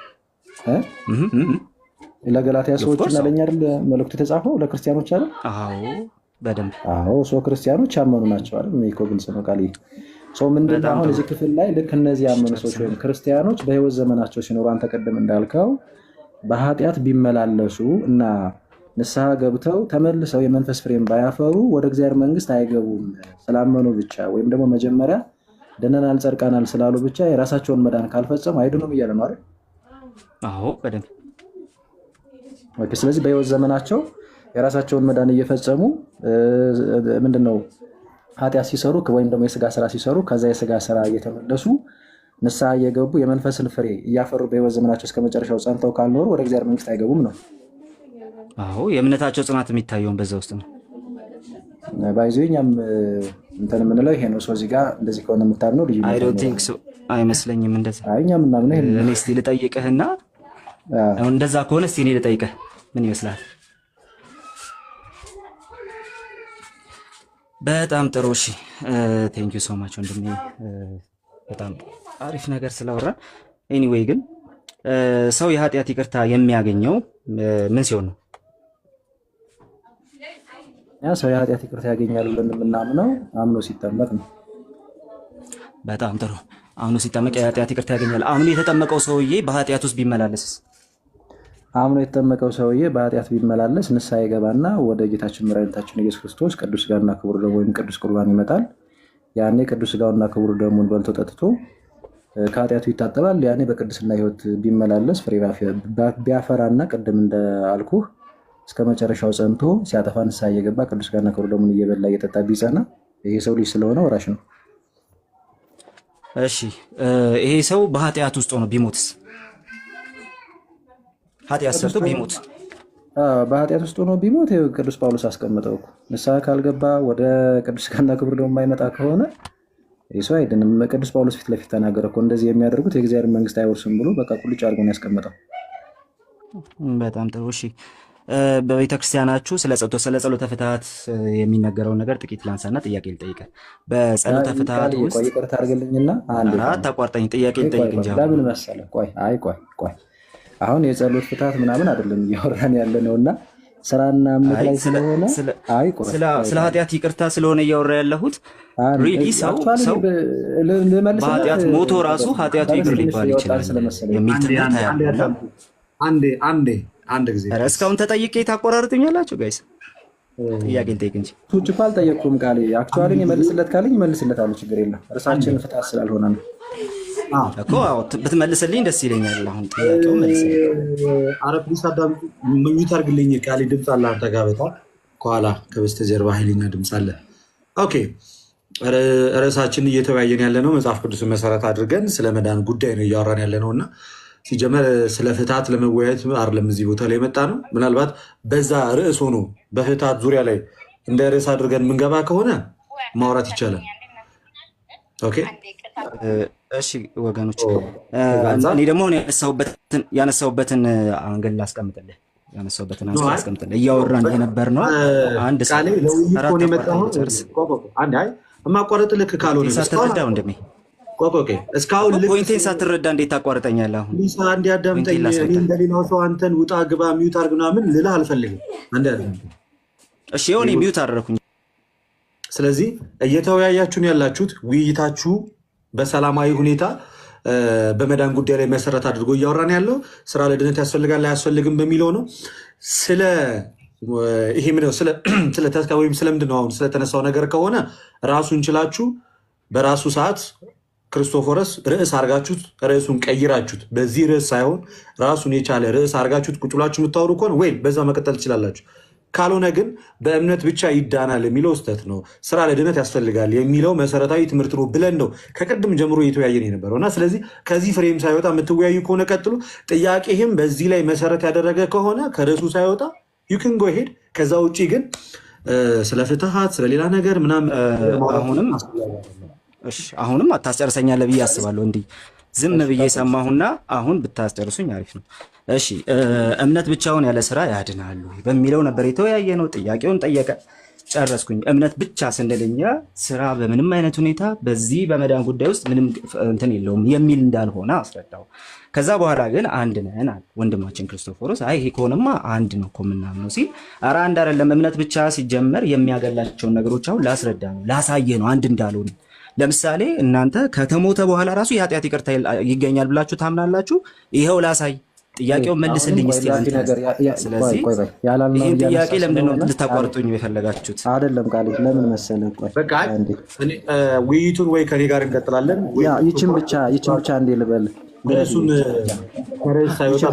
ለገላትያ ሰዎች እና ለእኛ አይደል መልእክቱ የተጻፈው ለክርስቲያኖች አይደል? አዎ በደንብ ሰው ክርስቲያኖች ያመኑ ናቸው አይደል? እኮ ግልጽ ነው ቃል ሰው ምንድነው አሁን እዚህ ክፍል ላይ ልክ እነዚህ ያመኑ ሰዎች ወይም ክርስቲያኖች በህይወት ዘመናቸው ሲኖሩ አንተ ቀደም እንዳልከው በኃጢአት ቢመላለሱ እና ንስሐ ገብተው ተመልሰው የመንፈስ ፍሬም ባያፈሩ ወደ እግዚአብሔር መንግስት አይገቡም ስላመኑ ብቻ ወይም ደግሞ መጀመሪያ ደነናል ጸድቀናል ስላሉ ብቻ የራሳቸውን መዳን ካልፈጸሙ አይድኑም እያለ ነው አይደል? አዎ በደንብ ኦኬ። ስለዚህ በህይወት ዘመናቸው የራሳቸውን መዳን እየፈጸሙ ምንድነው ኃጢአት ሲሰሩ ወይም ደግሞ የስጋ ስራ ሲሰሩ ከዛ የስጋ ስራ እየተመለሱ ንስሐ እየገቡ የመንፈስን ፍሬ እያፈሩ በህይወት ዘመናቸው እስከ መጨረሻው ጸንተው ካልኖሩ ወደ እግዚአብሔር መንግስት አይገቡም ነው። አዎ የእምነታቸው ጽናት የሚታየውን በዛ ውስጥ ነው። ባይዞኛም እንትን የምንለው ይሄ ነው። ሰው እዚህ ጋር እንደዚህ ከሆነ የምታምነው ልዩ አይ ዶንት ቲንክ ሶ አይመስለኝም። እንደዛ እኛም ምናምን ይሄን እኔ እስቲ ልጠይቅህና እንደዛ ከሆነ እስቲ እኔ ልጠይቅህ ምን ይመስላል? በጣም ጥሩ እሺ። ቴንክ ዩ ሶ ማች ወንድሜ፣ በጣም አሪፍ ነገር ስላወራን። ኤኒዌይ ግን ሰው የኃጢአት ይቅርታ የሚያገኘው ምን ሲሆን ነው? ሰው የኃጢአት ይቅርታ ያገኛል ብለን የምናምነው አምኖ ሲጠመቅ ነው። በጣም ጥሩ። አምኖ ሲጠመቅ የኃጢአት ይቅርታ ያገኛል። አምኖ የተጠመቀው ሰውዬ በኃጢአት ውስጥ ቢመላለስስ? አምኖ የተጠመቀው ሰውዬ በኃጢአት ቢመላለስ ንስሐ ይገባና ወደ ጌታችን መድኃኒታችን ኢየሱስ ክርስቶስ ቅዱስ ሥጋውና ክቡር ደሙ ወይም ቅዱስ ቁርባን ይመጣል። ያኔ ቅዱስ ሥጋውና ክቡር ደሙን በልቶ ጠጥቶ ከኃጢአቱ ይታጠባል። ያኔ በቅድስና ሕይወት ቢመላለስ ፍሬ ቢያፈራና ቅድም እንዳልኩህ እስከ መጨረሻው ጸንቶ ሲያጠፋ ንስሐ እየገባ ቅዱስ ሥጋና ክቡር ደሙን እየበላ እየጠጣ ቢጸና ይሄ ሰው ልጅ ስለሆነ ወራሽ ነው። እሺ ይሄ ሰው በኃጢአት ውስጥ ሆኖ ቢሞትስ? ኃጢአት ሰርቶ ቢሞት በኃጢአት ውስጥ ሆኖ ቢሞት ቅዱስ ጳውሎስ አስቀምጠው እኮ ንስሐ ካልገባ ወደ ቅዱስ ሥጋና ክቡር ደሙ የማይመጣ ከሆነ ይህ ሰው አይድንም። ቅዱስ ጳውሎስ ፊት ለፊት ተናገረ እኮ እንደዚህ የሚያደርጉት የእግዚአብሔር መንግስት አይወርስም ብሎ በቃ ቁልጭ አድርጎ ነው ያስቀመጠው። በጣም ጥሩ። እሺ በቤተ ክርስቲያናችሁ ስለ ጸሎተ ፍትሐት የሚነገረውን ነገር ጥቂት ላንሳና ጥያቄ ልጠይቅህ። በጸሎተ ፍትሐት ውስጥ ይቅርታ አድርግልኝና ታቋርጠኝ፣ ጥያቄ ልጠይቅ እንጂ ለምን መሰለህ? ቆይ አሁን የጸሎት ፍትሐት ምናምን አይደለም እያወራን ያለ ነውና ስራና እምነት ላይ ስለሆነ ስለ ኃጢአት ይቅርታ ስለሆነ እያወራ ያለሁት ሪሊ ሰው በኃጢአት ሞቶ ራሱ ኃጢአቱ ይቅር ሊባል ይችላል የሚል ትምህርት ያለ አንድ ጊዜ እስካሁን ተጠይቄ ታቆራርጡኛላችሁ ጋይስ? ጥያቄ ልጠይቅ እንጂ ቱጭ እኮ አልጠየቅኩም። ቃሌ አክቹዋሊ የመልስለት ካለኝ መልስለታለሁ፣ ችግር የለም። እርሳችን ፍትሐት ስላልሆነ ነው እኮ ብትመልስልኝ ደስ ይለኛል። አሁን ጥያቄው መልስልኝ። ፕሊስ አዳም ሚዩት አድርግልኝ። ቃሌ ድምፅ አለ አንተ ጋር በጣም ከኋላ ከበስተጀርባ ኃይለኛ ድምፅ አለ። ኦኬ ርዕሳችን እየተወያየን ያለ ነው መጽሐፍ ቅዱስን መሰረት አድርገን ስለ መዳን ጉዳይ ነው እያወራን ያለ ነው እና ሲጀመር ስለ ፍትሐት ለመወያየት አይደለም እዚህ ቦታ ላይ የመጣ ነው። ምናልባት በዛ ርዕስ ሆኖ በፍትሐት ዙሪያ ላይ እንደ ርዕስ አድርገን የምንገባ ከሆነ ማውራት ይቻላል። ኦኬ እሺ ወገኖች፣ እኔ ደግሞ ያነሳሁበትን አንገል ላስቀምጥልህ። እያወራን የነበር ነው አንድ ማቋረጥ ልክ ካልሆነ ሳትረዳው እንደሚ እስካሁን ፖይንቴን ሳትረዳ እንዴት ታቋርጠኛለህ? አሁን አንዴ አዳምጠኝ። እንደሌላው ሰው አንተን ውጣ ግባ ሚዩት አድርግ ምናምን ልልህ አልፈልግም። እሺ ሆኔ ሚዩት አደረኩኝ። ስለዚህ እየተወያያችሁን ያላችሁት ውይይታችሁ በሰላማዊ ሁኔታ በመዳን ጉዳይ ላይ መሰረት አድርጎ እያወራን ያለው ስራ ለድነት ያስፈልጋል አያስፈልግም በሚለው ነው። ይሄ ምንድን ነው ስለ ተስካ ወይም ስለምንድን ነው አሁን ስለተነሳው ነገር ከሆነ ራሱን ችላችሁ በራሱ ሰዓት ክርስቶፎረስ ርዕስ አርጋችሁት ርዕሱን ቀይራችሁት በዚህ ርዕስ ሳይሆን ራሱን የቻለ ርዕስ አርጋችሁት ቁጭ ብላችሁ የምታወሩ ከሆነ ወይ በዛ መቀጠል ትችላላችሁ። ካልሆነ ግን በእምነት ብቻ ይዳናል የሚለው ስህተት ነው። ስራ ለድነት ያስፈልጋል የሚለው መሰረታዊ ትምህርት ነው ብለን ነው ከቅድም ጀምሮ እየተወያየን የነበረው እና ስለዚህ ከዚህ ፍሬም ሳይወጣ የምትወያዩ ከሆነ ቀጥሉ። ጥያቄህም በዚህ ላይ መሰረት ያደረገ ከሆነ ከርዕሱ ሳይወጣ ዩክን ጎ ሄድ። ከዛ ውጭ ግን ስለ ፍትሐት ስለሌላ ነገር ምናምን አሁንም አታስጨርሰኛለህ ብዬ አስባለሁ። እንዲህ ዝም ብዬ ሰማሁና አሁን ብታስጨርሱኝ አሪፍ ነው። እሺ እምነት ብቻውን ያለ ስራ ያድናሉ በሚለው ነበር የተወያየ ነው። ጥያቄውን ጠየቀ፣ ጨረስኩኝ። እምነት ብቻ ስንልኛ ስራ በምንም አይነት ሁኔታ በዚህ በመዳን ጉዳይ ውስጥ ምንም እንትን የለውም የሚል እንዳልሆነ አስረዳው። ከዛ በኋላ ግን አንድ ነን አለ ወንድማችን ክርስቶፎሮስ። አይ ይሄ ከሆነማ አንድ ነው እኮ ምናምነው ሲል፣ ኧረ አንድ አይደለም። እምነት ብቻ ሲጀመር የሚያገላቸውን ነገሮች አሁን ላስረዳ ነው ላሳየ ነው አንድ እንዳልሆነ። ለምሳሌ እናንተ ከተሞተ በኋላ ራሱ የኃጢአት ይቅርታ ይገኛል ብላችሁ ታምናላችሁ? ይኸው ላሳይ። ጥያቄውን መልስልኝ እስቲ አንተ። ስለዚህ ይህን ጥያቄ ለምንድን ነው ልታቋርጡኝ የፈለጋችሁት? አይደለም ቃል ለምን መሰለህ? በቃ ውይይቱን ወይ ከኔ ጋር እንቀጥላለን። ይችን ብቻ እንዴ ልበል እሱን ከርዕስ ሳይወጣ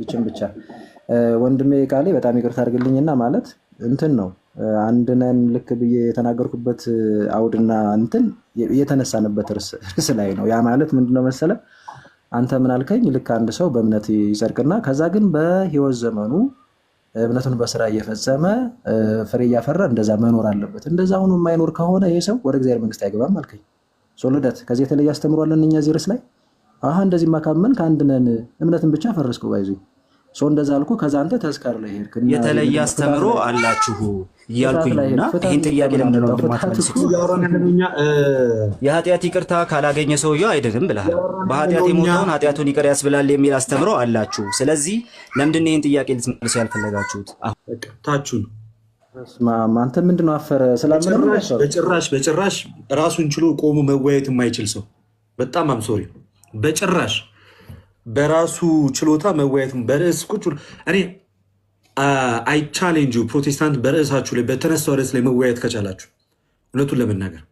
ይችን ብቻ ወንድሜ ቃሌ በጣም ይቅርታ አድርግልኝና ማለት እንትን ነው አንድ ነን ልክ ብዬ የተናገርኩበት አውድና እንትን የተነሳንበት ርዕስ ላይ ነው። ያ ማለት ምንድነው መሰለ አንተ ምን አልከኝ? ልክ አንድ ሰው በእምነት ይጸድቅና ከዛ ግን በህይወት ዘመኑ እምነቱን በስራ እየፈጸመ ፍሬ እያፈራ እንደዛ መኖር አለበት። እንደዛ ሆኖ የማይኖር ከሆነ ይሄ ሰው ወደ እግዚአብሔር መንግስት አይገባም አልከኝ። ሶልደት ከዚህ የተለየ አስተምሯለን እኛ እዚህ ርዕስ ላይ እንደዚህ ማካመን ከአንድ ነን እምነትን ብቻ ፈረስኩ ባይዙ ሰው እንደዛ አልኩ። ከዛ አንተ ተስካር ላይ ሄድክ። የተለየ አስተምሮ አላችሁ እያልኩኝና ይህን ጥያቄ ለምንድን ነው እንደማትመልሱት? የኃጢአት ይቅርታ ካላገኘ ሰውየው አይድንም ብለሃል። በኃጢአት የሞተውን ኃጢአቱን ይቅር ያስብላል የሚል አስተምሮ አላችሁ። ስለዚህ ለምንድን ነው ይህን ጥያቄ ልትመልሱ ያልፈለጋችሁት? ታችሁን አንተ ምንድን ነው አፈረ በጭራሽ ራሱን ችሎ ቆሞ መወያየት የማይችል ሰው በጣም አምሶሪ በጭራሽ በራሱ ችሎታ መወያየት በርዕስ ቁጭ እኔ አይ ቻሌንጅ ፕሮቴስታንት በርዕሳችሁ ላይ በተነሳው ርዕስ ላይ መወያየት ከቻላችሁ እውነቱን ለመናገር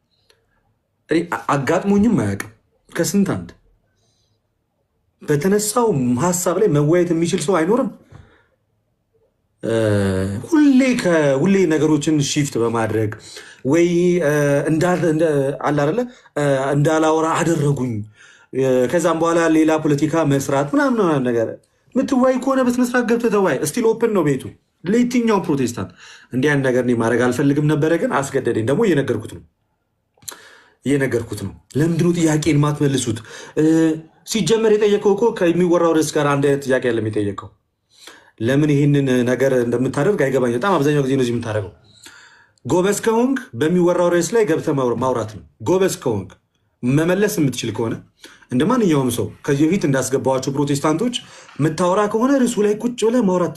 እኔ አጋጥሞኝም አያውቅም። ከስንት አንድ በተነሳው ሀሳብ ላይ መወያየት የሚችል ሰው አይኖርም። ሁሌ ነገሮችን ሺፍት በማድረግ ወይ እንዳላወራ አደረጉኝ። ከዛም በኋላ ሌላ ፖለቲካ መስራት ምናምን ነገር ምትዋይ ከሆነ በስነስርዓት ገብተህ ተዋይ። ስቲል ኦፕን ነው ቤቱ ለየትኛው ፕሮቴስታንት። እንዲህ አይነት ነገር እኔ ማድረግ አልፈልግም ነበረ፣ ግን አስገደደኝ። ደግሞ እየነገርኩት ነው። ለምንድነው ጥያቄን ማትመልሱት? ሲጀመር የጠየቀው እኮ ከሚወራው ርዕስ ጋር አንድ አይነት ጥያቄ ያለም የጠየቀው ለምን ይህንን ነገር እንደምታደርግ አይገባኝ። በጣም አብዛኛው ጊዜ ነው የምታደርገው። ጎበዝ ከሆንክ በሚወራው ርዕስ ላይ ገብተህ ማውራት ነው። ጎበዝ ከሆንክ መመለስ የምትችል ከሆነ እንደ ማንኛውም ሰው ከዚህ በፊት እንዳስገባዋቸው ፕሮቴስታንቶች የምታወራ ከሆነ ርዕሱ ላይ ቁጭ ብለህ ማውራት